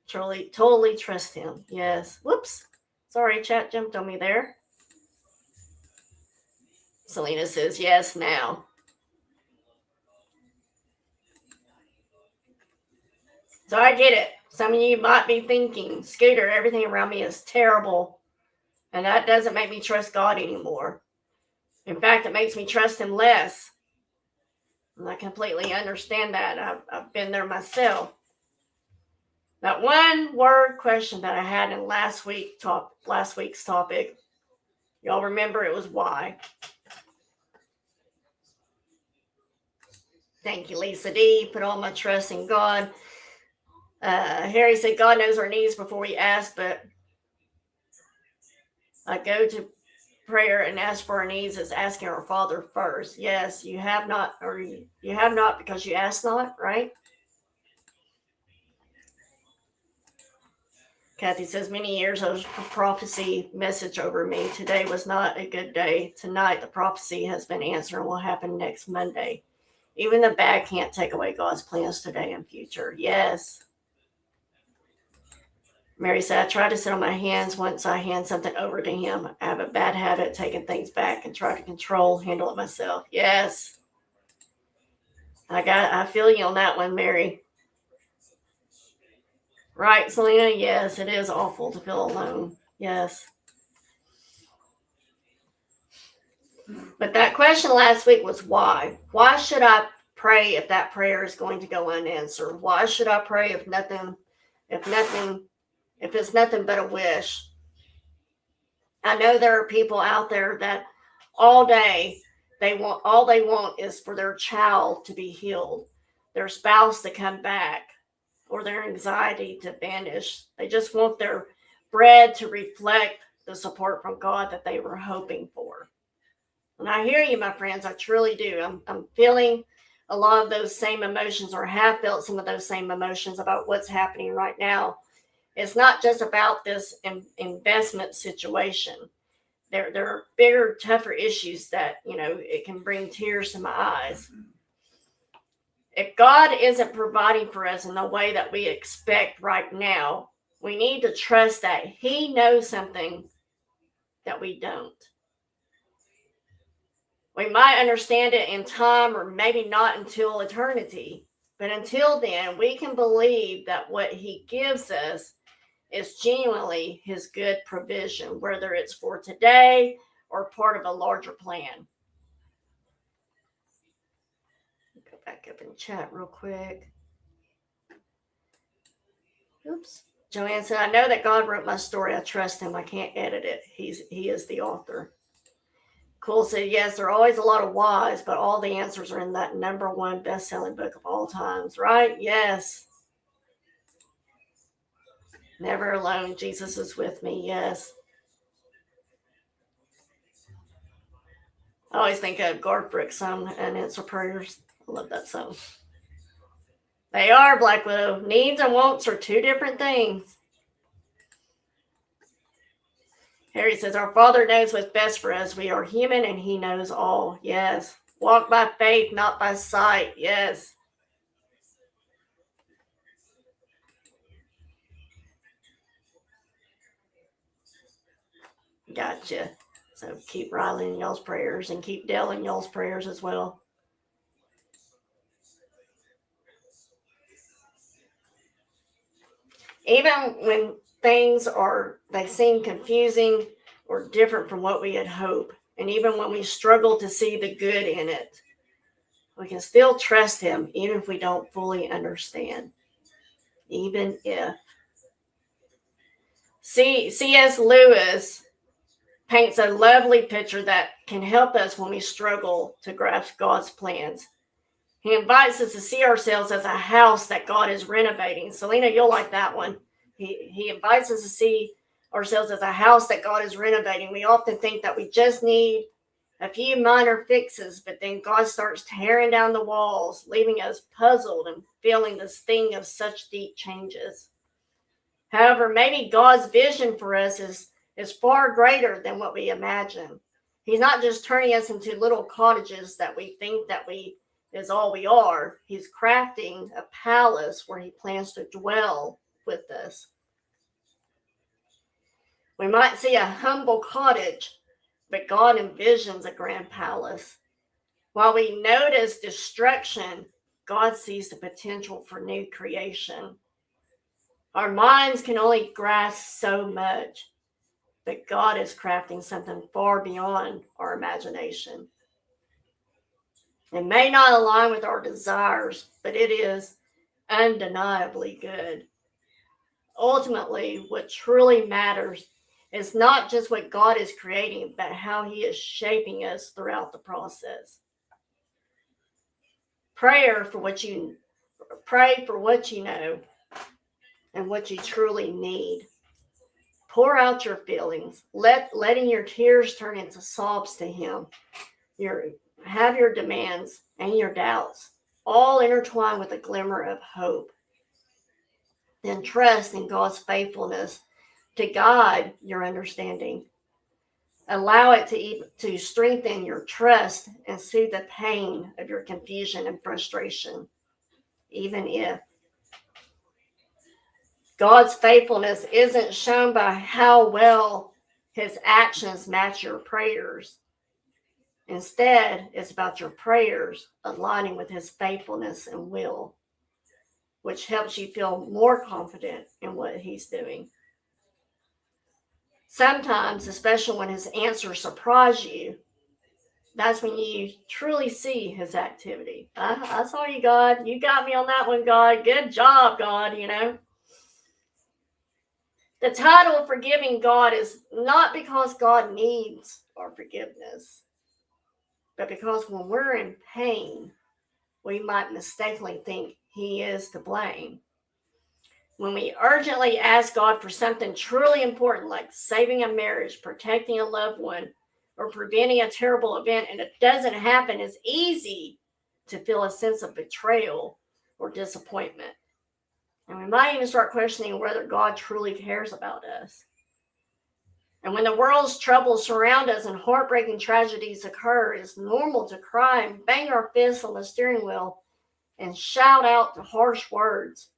Totally trust him. Yes. Whoops. Sorry, chat jumped on me there. Selena says, yes, now. So I get it. Some of you might be thinking, Scooter, everything around me is terrible. And that doesn't make me trust God anymore. In fact, it makes me trust him less. And I completely understand that. I've been there myself. That one word question that I had in last week's topic, y'all remember it was why. Thank you, Lisa D. Put all my trust in God. Harry said, God knows our needs before we ask, but I go to prayer and ask for our needs as asking our Father first. Yes, you have not, or you have not because you ask not, right? Kathy says, many years of prophecy message over me. Today was not a good day. Tonight, the prophecy has been answered and will happen next Monday. Even the bad can't take away God's plans today and future. Yes. Mary said, I try to sit on my hands once I hand something over to him. I have a bad habit of taking things back and try to handle it myself. Yes. I feel you on that one, Mary. Right, Selena? Yes, it is awful to feel alone. Yes. But that question last week was why? Why should I pray if that prayer is going to go unanswered? Why should I pray if it's nothing but a wish? I know there are people out there that all day all they want is for their child to be healed, their spouse to come back, or their anxiety to vanish. They just want their bread to reflect the support from God that they were hoping for. And I hear you, my friends. I truly do. I'm feeling a lot of those same emotions, or have felt some of those same emotions about what's happening right now. It's not just about this investment situation. There are bigger, tougher issues that, it can bring tears to my eyes. If God isn't providing for us in the way that we expect right now, we need to trust that he knows something that we don't. We might understand it in time, or maybe not until eternity. But until then, we can believe that what he gives us is genuinely his good provision, whether it's for today or part of a larger plan. Go back up and chat real quick. Oops. Joanne said, I know that God wrote my story. I trust him. I can't edit it. He is the author. Cool said, yes, there are always a lot of whys, but all the answers are in that #1 best-selling book of all times, right? Yes. Never alone. Jesus is with me. Yes. I always think of Garth Brooks' song and Answer Prayers. I love that song. They are, Black Widow. Needs and wants are two different things. Harry says, our Father knows what's best for us. We are human and he knows all. Yes. Walk by faith, not by sight. Yes. Gotcha. So keep Riley in y'all's prayers and keep Dell in y'all's prayers as well. Even when things they seem confusing or different from what we had hoped, and even when we struggle to see the good in it, we can still trust him even if we don't fully understand. Even if. C.S. Lewis paints a lovely picture that can help us when we struggle to grasp God's plans. He invites us to see ourselves as a house that God is renovating. Selena, you'll like that one. He invites us to see ourselves as a house that God is renovating. We often think that we just need a few minor fixes, but then God starts tearing down the walls, leaving us puzzled and feeling the sting of such deep changes. However, maybe God's vision for us is far greater than what we imagine. He's not just turning us into little cottages that we think that is all we are. He's crafting a palace where he plans to dwell with us. We might see a humble cottage, but God envisions a grand palace. While we notice destruction, God sees the potential for new creation. Our minds can only grasp so much, but God is crafting something far beyond our imagination. It may not align with our desires, but it is undeniably good. Ultimately, what truly matters is not just what God is creating, but how he is shaping us throughout the process. Pray for what you know and what you truly need. Pour out your feelings, letting your tears turn into sobs to him. Have your demands and your doubts all intertwined with a glimmer of hope. Then trust in God's faithfulness to guide your understanding. Allow it to strengthen your trust and soothe the pain of your confusion and frustration, even if God's faithfulness isn't shown by how well his actions match your prayers. Instead, it's about your prayers aligning with his faithfulness and will, which helps you feel more confident in what he's doing. Sometimes, especially when his answers surprise you, that's when you truly see his activity. I saw you, God. You got me on that one, God. Good job, God, The title of forgiving God is not because God needs our forgiveness, but because when we're in pain, we might mistakenly think he is to blame. When we urgently ask God for something truly important, like saving a marriage, protecting a loved one, or preventing a terrible event, and it doesn't happen, it's easy to feel a sense of betrayal or disappointment. And we might even start questioning whether God truly cares about us. And when the world's troubles surround us and heartbreaking tragedies occur, it's normal to cry and bang our fists on the steering wheel and shout out the harsh words.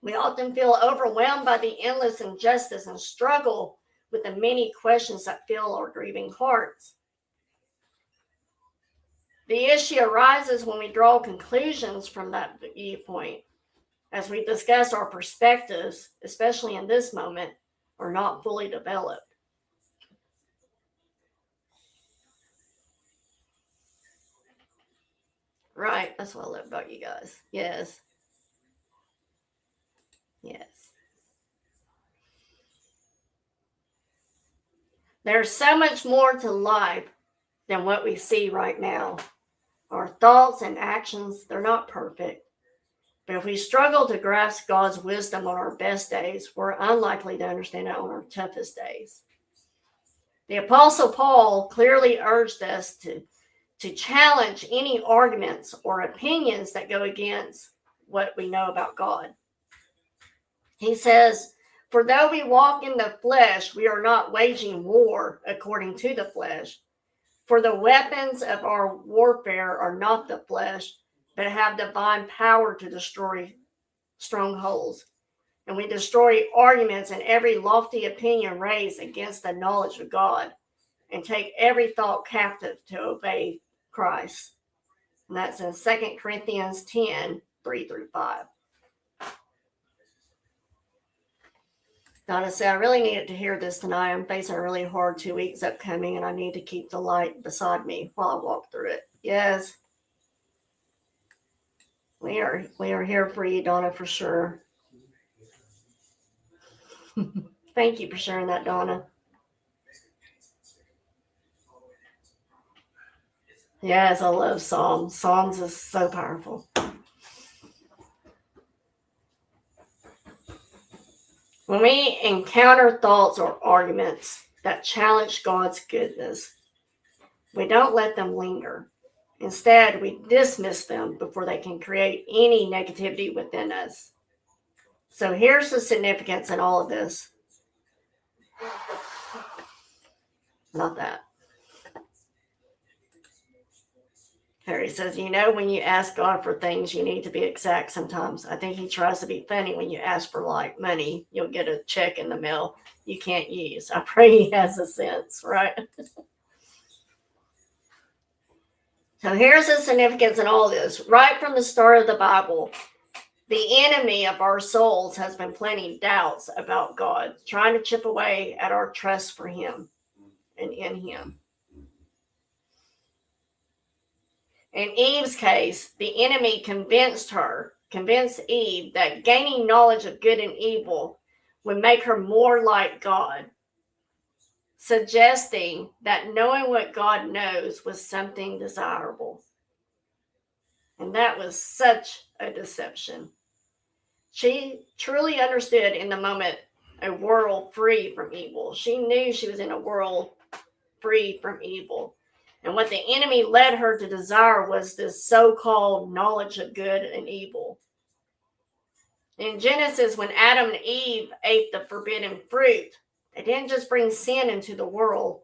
We often feel overwhelmed by the endless injustice and struggle with the many questions that fill our grieving hearts. The issue arises when we draw conclusions from that viewpoint. As we discuss, our perspectives, especially in this moment, are not fully developed. Right, that's what I love about you guys. Yes. Yes. There's so much more to life than what we see right now. Our thoughts and actions, they're not perfect. But if we struggle to grasp God's wisdom on our best days, we're unlikely to understand it on our toughest days. The Apostle Paul clearly urged us to challenge any arguments or opinions that go against what we know about God. He says, "For though we walk in the flesh, we are not waging war according to the flesh. For the weapons of our warfare are not the flesh, but have divine power to destroy strongholds. And we destroy arguments and every lofty opinion raised against the knowledge of God, and take every thought captive to obey Christ." And that's in 2 Corinthians 10, 3-5. Donna said, "I really needed to hear this tonight. I'm facing a really hard 2 weeks upcoming, and I need to keep the light beside me while I walk through it." Yes. We are here for you, Donna, for sure. Thank you for sharing that, Donna. Yes, I love Psalms. Psalms is so powerful. When we encounter thoughts or arguments that challenge God's goodness, we don't let them linger. Instead, we dismiss them before they can create any negativity within us. So here's the significance in all of this. Not that. Harry says, when you ask God for things, you need to be exact sometimes. I think he tries to be funny when you ask for like money. You'll get a check in the mail you can't use. I pray he has a sense, right? So here's the significance in all this. Right from the start of the Bible, the enemy of our souls has been planting doubts about God, trying to chip away at our trust for him and in him. In Eve's case, the enemy convinced Eve, that gaining knowledge of good and evil would make her more like God, suggesting that knowing what God knows was something desirable. And that was such a deception. She truly understood in the moment a world free from evil. She knew she was in a world free from evil. And what the enemy led her to desire was this so-called knowledge of good and evil. In Genesis, when Adam and Eve ate the forbidden fruit, they didn't just bring sin into the world.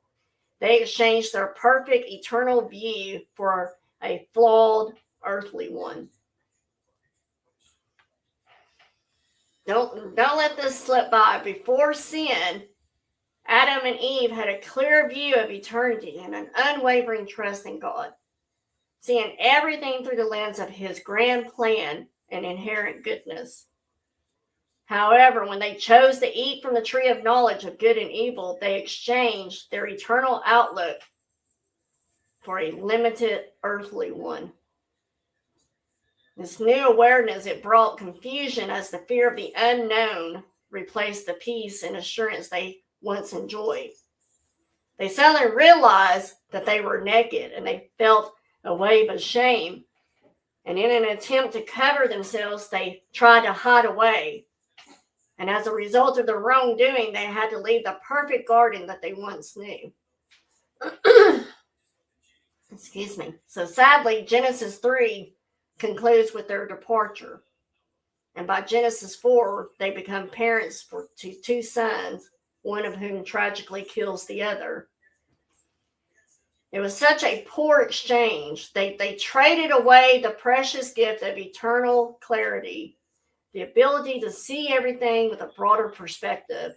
They exchanged their perfect eternal view for a flawed earthly one. Don't let this slip by. Before sin, Adam and Eve had a clear view of eternity and an unwavering trust in God, seeing everything through the lens of his grand plan and inherent goodness. However, when they chose to eat from the tree of knowledge of good and evil, they exchanged their eternal outlook for a limited earthly one. This new awareness, it brought confusion as the fear of the unknown replaced the peace and assurance they once enjoyed. They suddenly realized that they were naked, and they felt a wave of shame. And in an attempt to cover themselves, they tried to hide away. And as a result of their wrongdoing, they had to leave the perfect garden that they once knew. Excuse me. So sadly, Genesis 3 concludes with their departure. And by Genesis 4, they become parents to two sons, one of whom tragically kills the other. It was such a poor exchange. They traded away the precious gift of eternal clarity, the ability to see everything with a broader perspective,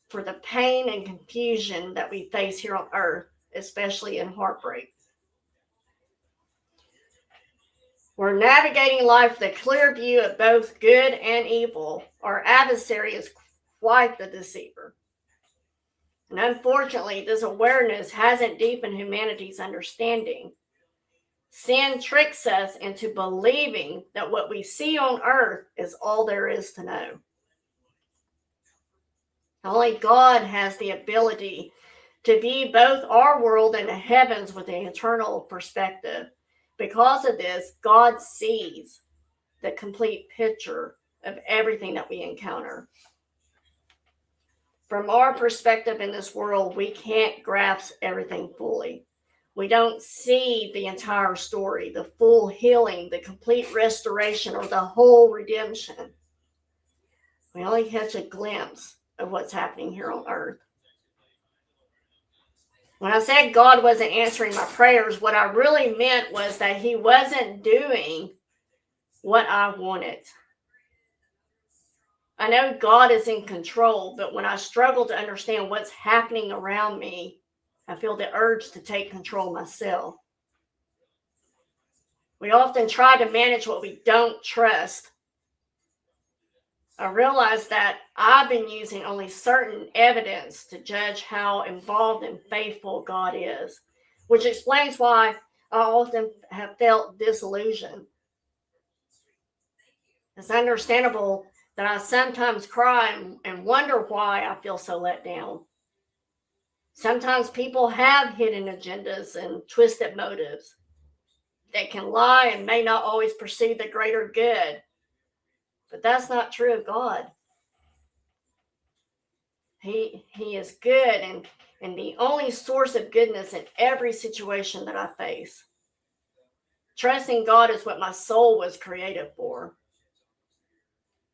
for the pain and confusion that we face here on earth, especially in heartbreak. We're navigating life with a clear view of both good and evil. Our adversary is quite the deceiver. And unfortunately, this awareness hasn't deepened humanity's understanding. Sin tricks us into believing that what we see on earth is all there is to know. Only God has the ability to view both our world and the heavens with an eternal perspective. Because of this, God sees the complete picture of everything that we encounter. From our perspective in this world, we can't grasp everything fully. We don't see the entire story, the full healing, the complete restoration, or the whole redemption. We only catch a glimpse of what's happening here on earth. When I said God wasn't answering my prayers, what I really meant was that he wasn't doing what I wanted. I know God is in control, but when I struggle to understand what's happening around me, I feel the urge to take control myself. We often try to manage what we don't trust. I realize that I've been using only certain evidence to judge how involved and faithful God is, which explains why I often have felt disillusioned. It's understandable that I sometimes cry and wonder why I feel so let down. Sometimes people have hidden agendas and twisted motives. They can lie and may not always perceive the greater good. But that's not true of God. He is good and the only source of goodness in every situation that I face. Trusting God is what my soul was created for.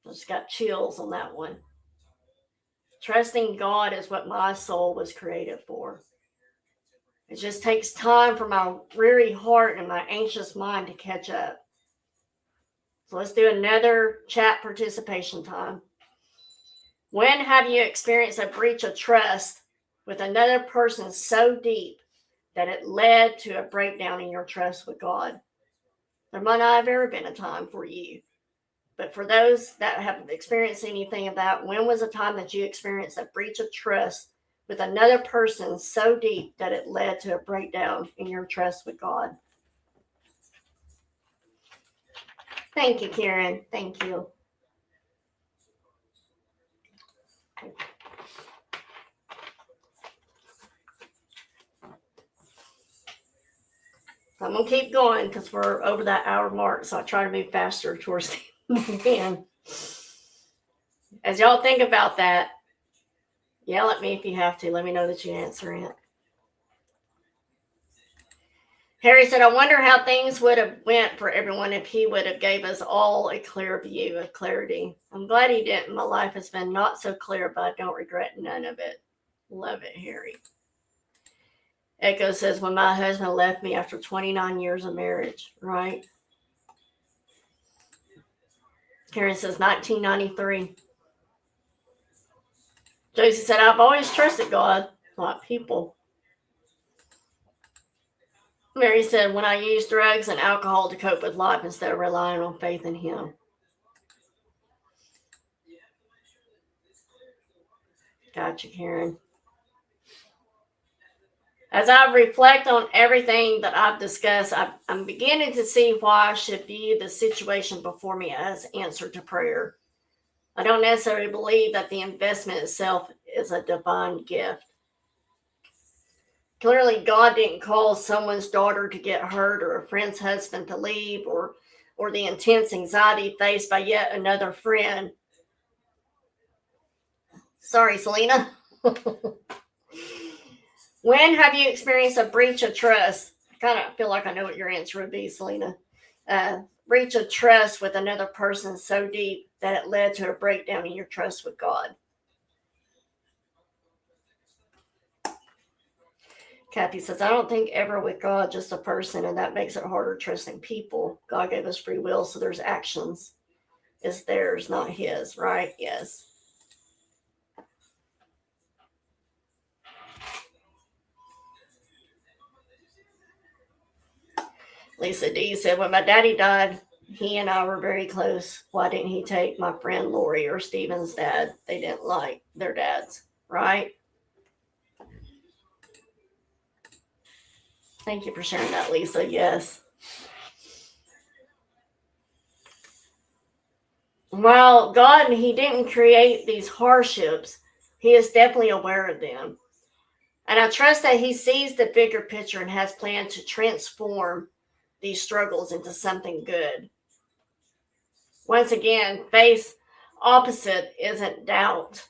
I just got chills on that one. Trusting God is what my soul was created for. It just takes time for my weary heart and my anxious mind to catch up. So let's do another chat participation time. When have you experienced a breach of trust with another person so deep that it led to a breakdown in your trust with God? There might not have ever been a time for you. But for those that haven't experienced anything of that, when was a time that you experienced a breach of trust with another person so deep that it led to a breakdown in your trust with God? Thank you, Karen. Thank you. I'm going to keep going because we're over that hour mark, so I try to move faster towards the end. As y'all think about that, yell at me if you have to. Let me know that you answer it. Harry said, I wonder how things would have went for everyone if he would have gave us all a clear view of clarity. I'm glad he didn't. My life has been not so clear, but I don't regret none of it. Love it, Harry. Echo says, when my husband left me after 29 years of marriage, right? Karen says, 1993. Josie said, I've always trusted God, not people. Mary said, when I use drugs and alcohol to cope with life instead of relying on faith in him. Gotcha, Karen. As I reflect on everything that I've discussed, I'm beginning to see why I should view the situation before me as answer to prayer. I don't necessarily believe that the investment itself is a divine gift. Clearly, God didn't cause someone's daughter to get hurt or a friend's husband to leave or the intense anxiety faced by yet another friend. Sorry, Selena. When have you experienced a breach of trust? I kind of feel like I know what your answer would be, Selena. Breach of trust with another person so deep that it led to a breakdown in your trust with God. Kathy says, I don't think ever with God, just a person, and that makes it harder trusting people. God gave us free will, so there's actions. It's theirs, not his, right? Yes. Lisa D said, when my daddy died, he and I were very close. Why didn't he take my friend Lori or Steven's dad? They didn't like their dads, right? Thank you for sharing that, Lisa. Yes. While God, he didn't create these hardships, he is definitely aware of them. And I trust that he sees the bigger picture and has planned to transform these struggles into something good. Once again, faith's opposite isn't doubt.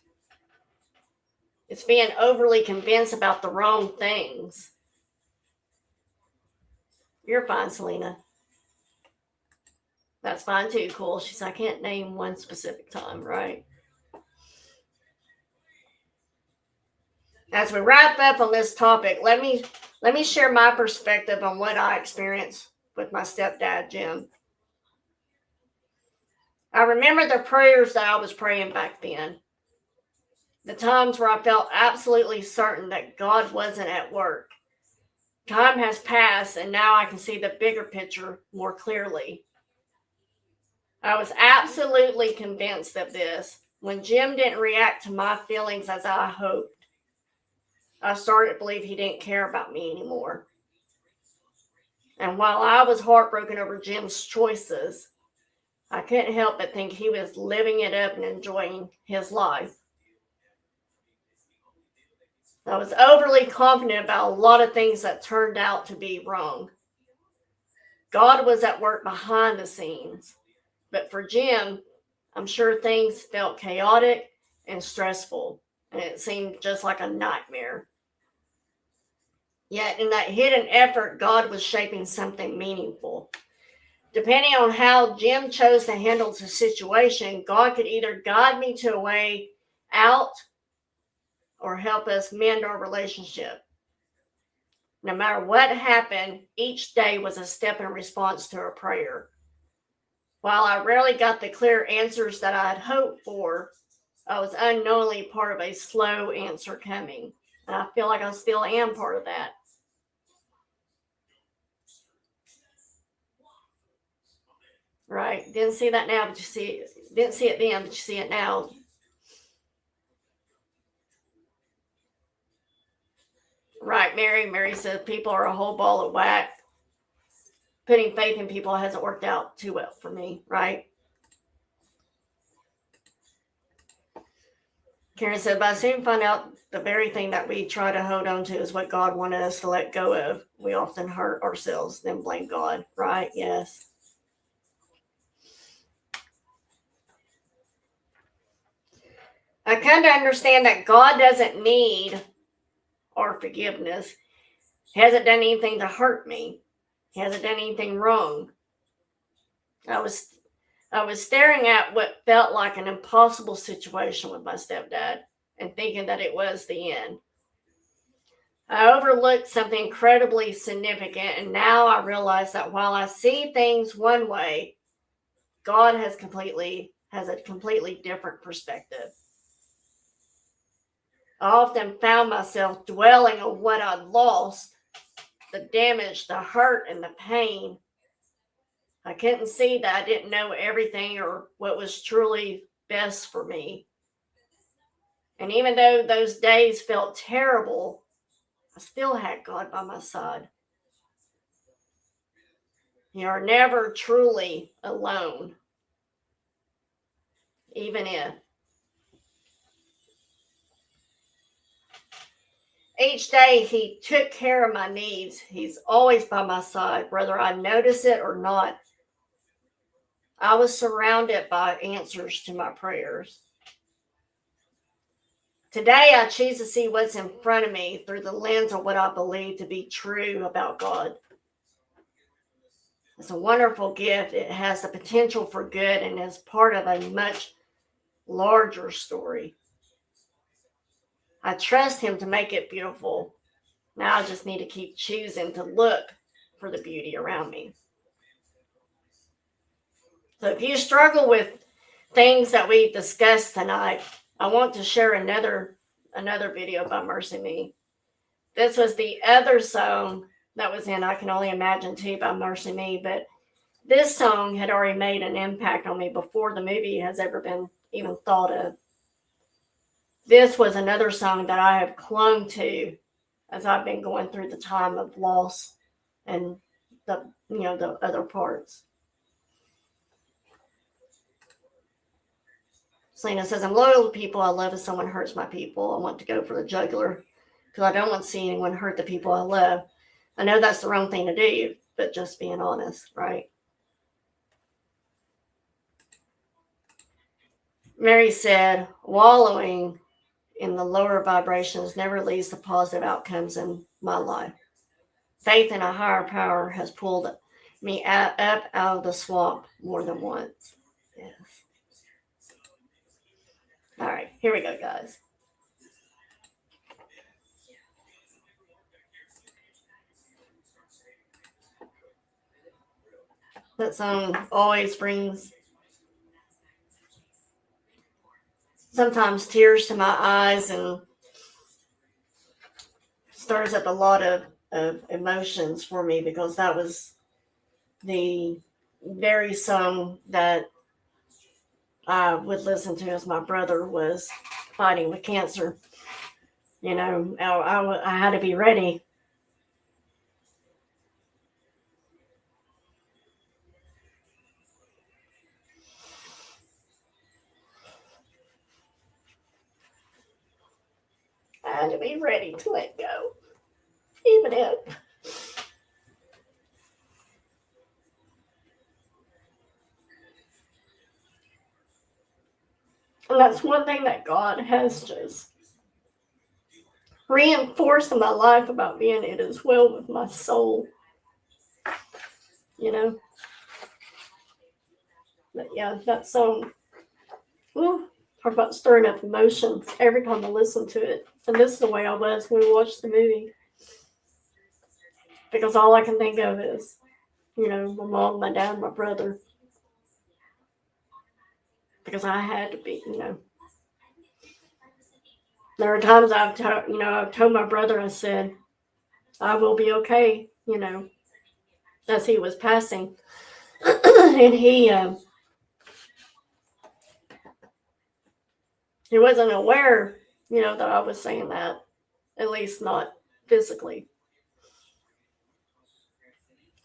It's being overly convinced about the wrong things. You're fine, Selena. That's fine too, cool. She said, I can't name one specific time, right? As we wrap up on this topic, let me share my perspective on what I experienced with my stepdad, Jim. I remember the prayers that I was praying back then. The times where I felt absolutely certain that God wasn't at work. Time has passed, and now I can see the bigger picture more clearly. I was absolutely convinced of this. When Jim didn't react to my feelings as I hoped, I started to believe he didn't care about me anymore. And while I was heartbroken over Jim's choices, I couldn't help but think he was living it up and enjoying his life. I was overly confident about a lot of things that turned out to be wrong. God was at work behind the scenes. But for Jim, I'm sure things felt chaotic and stressful, and it seemed just like a nightmare. Yet in that hidden effort, God was shaping something meaningful. Depending on how Jim chose to handle the situation, God could either guide me to a way out or help us mend our relationship. No matter what happened, each day was a step in response to a prayer. While I rarely got the clear answers that I had hoped for, I was unknowingly part of a slow answer coming. And I feel like I still am part of that. Right? Didn't see that now, but you see it. Didn't see it then, but you see it now. Right, Mary. Mary says people are a whole ball of wax. Putting faith in people hasn't worked out too well for me, right? Karen said, but I soon find out the very thing that we try to hold on to is what God wanted us to let go of. We often hurt ourselves, then blame God, right? Yes. I come to understand that God doesn't need our forgiveness. He hasn't done anything to hurt me. He hasn't done anything wrong. I was staring at what felt like an impossible situation with my stepdad and thinking that it was the end. I overlooked something incredibly significant, and now I realize that while I see things one way, God has a completely different perspective. I often found myself dwelling on what I'd lost, the damage, the hurt, and the pain. I couldn't see that I didn't know everything or what was truly best for me. And even though those days felt terrible, I still had God by my side. You are never truly alone, even if. Each day he took care of my needs. He's always by my side, whether I notice it or not. I was surrounded by answers to my prayers. Today, I choose to see what's in front of me through the lens of what I believe to be true about God. It's a wonderful gift. It has the potential for good and is part of a much larger story. I trust him to make it beautiful. Now I just need to keep choosing to look for the beauty around me. So if you struggle with things that we discussed tonight, I want to share another video by Mercy Me. This was the other song that was in I Can Only Imagine too by Mercy Me, but this song had already made an impact on me before the movie has ever been even thought of. This was another song that I have clung to as I've been going through the time of loss and the other parts. Selena says, I'm loyal to people I love. If someone hurts my people, I want to go for the jugular because I don't want to see anyone hurt the people I love. I know that's the wrong thing to do, but just being honest, right? Mary said, wallowing in the lower vibrations never leads to positive outcomes in my life. Faith in a higher power has pulled me up out of the swamp more than once. Yes. All right, here we go, guys. That song always brings sometimes tears to my eyes and stirs up a lot of emotions for me, because that was the very song that I would listen to as my brother was fighting with cancer. You know, I had to be ready. I had to be ready to let go, even if and that's one thing that God has just reinforced in my life about being it as well with my soul. You know? But yeah, that song, talk about stirring up emotions every time I listen to it. And this is the way I was when we watched the movie. Because all I can think of is, you know, my mom, my dad, my brother. Because I had to be, you know. There are times I've told my brother, I said, I will be okay, you know, as he was passing. And he wasn't aware, you know, that I was saying that, at least not physically.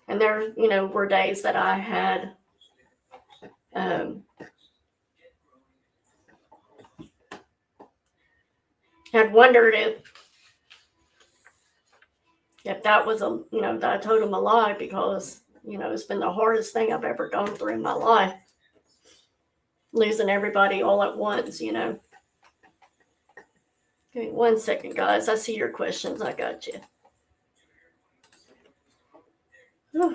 And there, you know, were days that I had wondered if that was that I told him a lie, because, you know, it's been the hardest thing I've ever gone through in my life. Losing everybody all at once, you know. Give me 1 second, guys. I see your questions. I got you. All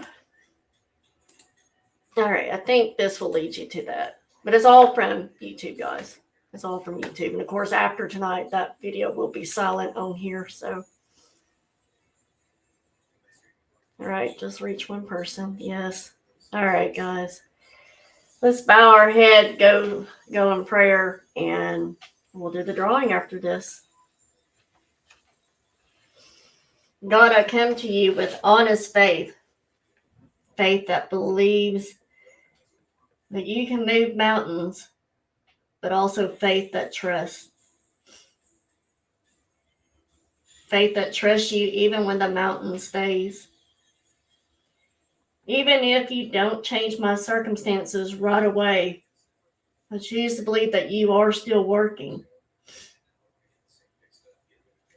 right. I think this will lead you to that. But it's all from YouTube, guys. It's all from YouTube. And of course, after tonight, that video will be silent on here. So, all right. Just reach one person. Yes. All right, guys. Let's bow our head, go in prayer, and we'll do the drawing after this. God, I come to you with honest faith that believes that you can move mountains, but also faith that trusts. Faith that trusts you even when the mountain stays. Even if you don't change my circumstances right away, I choose to believe that you are still working.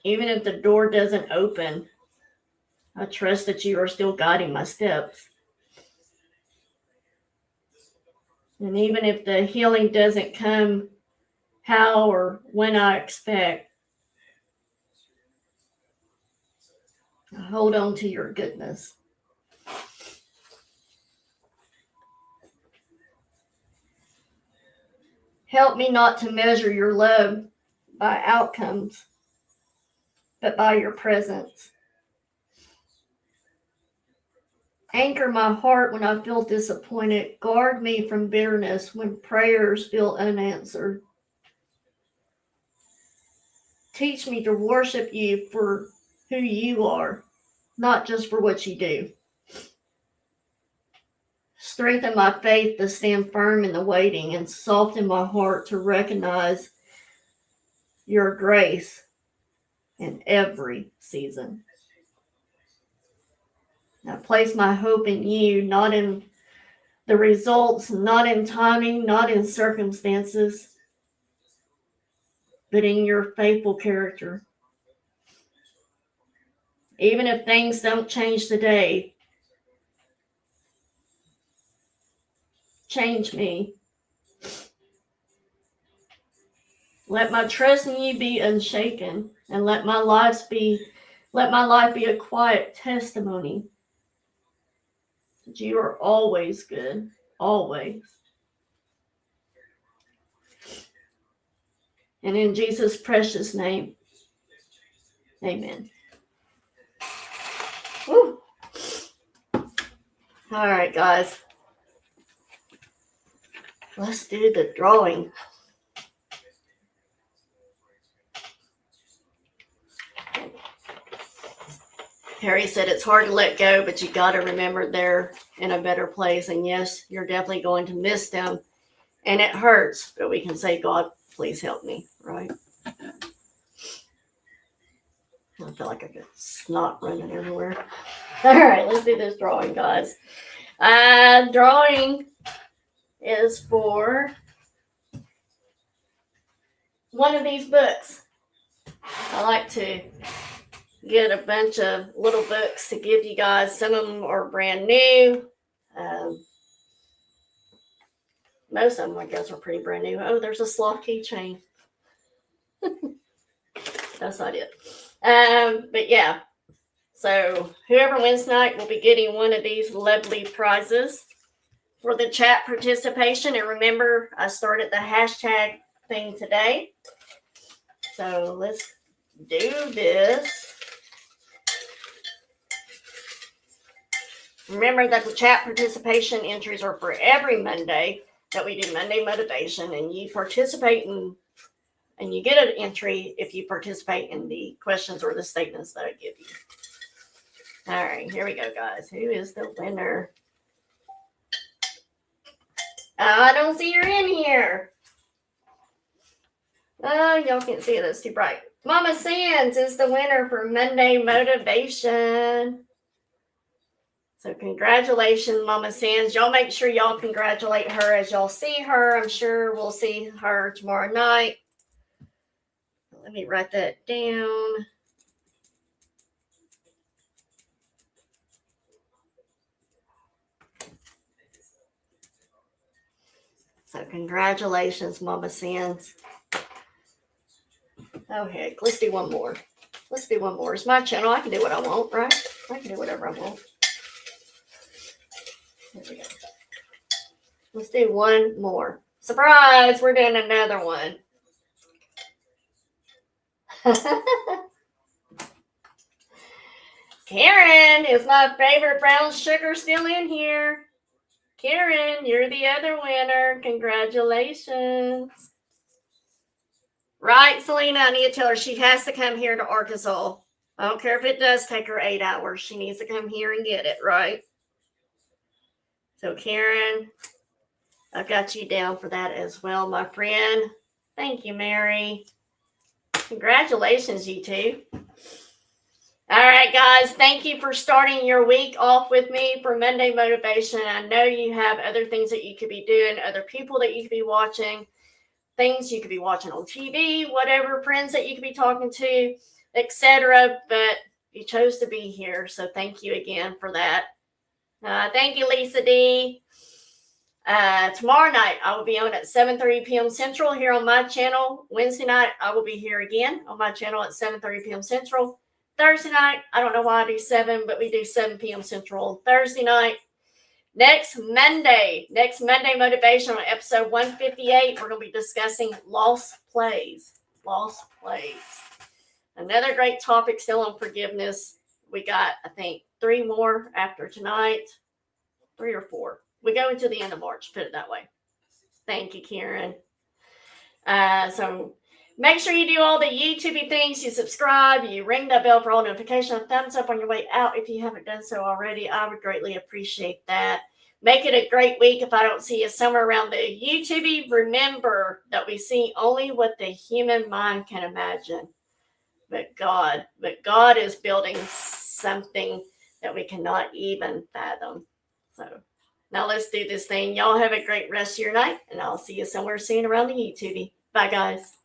Even if the door doesn't open, I trust that you are still guiding my steps. And even if the healing doesn't come how or when I expect, I hold on to your goodness. Help me not to measure your love by outcomes, but by your presence. Anchor my heart when I feel disappointed. Guard me from bitterness when prayers feel unanswered. Teach me to worship you for who you are, not just for what you do. Strengthen my faith to stand firm in the waiting, and soften my heart to recognize your grace in every season. I place my hope in you, not in the results, not in timing, not in circumstances, but in your faithful character. Even if things don't change today, change me. Let my trust in you be unshaken, and let my life be a quiet testimony that you are always good, always. And in Jesus' precious name, amen. Woo. All right, guys. Let's do the drawing. Harry said it's hard to let go, but you got to remember they're in a better place. And yes, you're definitely going to miss them. And it hurts, but we can say, God, please help me, right? I feel like I got snot running everywhere. All right, let's do this drawing, guys. Drawing is for one of these books. I like to get a bunch of little books to give you guys. Some of them are brand new. Most of them, I guess, are pretty brand new. Oh, there's a sloth keychain. That's not it. But yeah. So whoever wins tonight will be getting one of these lovely prizes for the chat participation. And remember, I started the hashtag thing today. So let's do this. Remember that the chat participation entries are for every Monday that we do Monday Motivation, and you participate in, and you get an entry if you participate in the questions or the statements that I give you. All right, here we go, guys. Who is the winner? Oh, I don't see her in here. Oh, y'all can't see it. It's too bright. Mama Sands is the winner for Monday Motivation. So congratulations, Mama Sands. Y'all make sure y'all congratulate her as y'all see her. I'm sure we'll see her tomorrow night. Let me write that down. So congratulations, Mama Sands. Oh, heck. Let's do one more. Let's do one more. It's my channel. I can do what I want, right? I can do whatever I want. There we go. Let's do one more. Surprise! We're doing another one. Karen, is my favorite brown sugar still in here? Karen, you're the other winner. Congratulations. Right, Selena, I need to tell her she has to come here to Arkansas. I don't care if it does take her 8 hours. She needs to come here and get it, right? So, Karen, I've got you down for that as well, my friend. Thank you, Mary. Congratulations, you two. All right, guys. Thank you for starting your week off with me for Monday Motivation. I know you have other things that you could be doing, other people that you could be watching, things you could be watching on TV, whatever, friends that you could be talking to, etc. But you chose to be here, so thank you again for that. Thank you, Lisa D. Tomorrow night, I will be on at 7:30 p.m. Central here on my channel. Wednesday night, I will be here again on my channel at 7:30 p.m. Central. Thursday night, I don't know why I do 7, but we do 7 p.m. Central Thursday night. Next Monday Motivation on episode 158, we're going to be discussing lost plays. Lost plays. Another great topic still on forgiveness. We got, I think, 3 more after tonight. 3 or 4. We go until the end of March, put it that way. Thank you, Karen. So make sure you do all the YouTube things. You subscribe, you ring that bell for all notifications, thumbs up on your way out if you haven't done so already. I would greatly appreciate that. Make it a great week. If I don't see you somewhere around the YouTube, remember that we see only what the human mind can imagine. But God is building something that we cannot even fathom. So now let's do this thing. Y'all have a great rest of your night, and I'll see you somewhere soon around the YouTube. Bye, guys.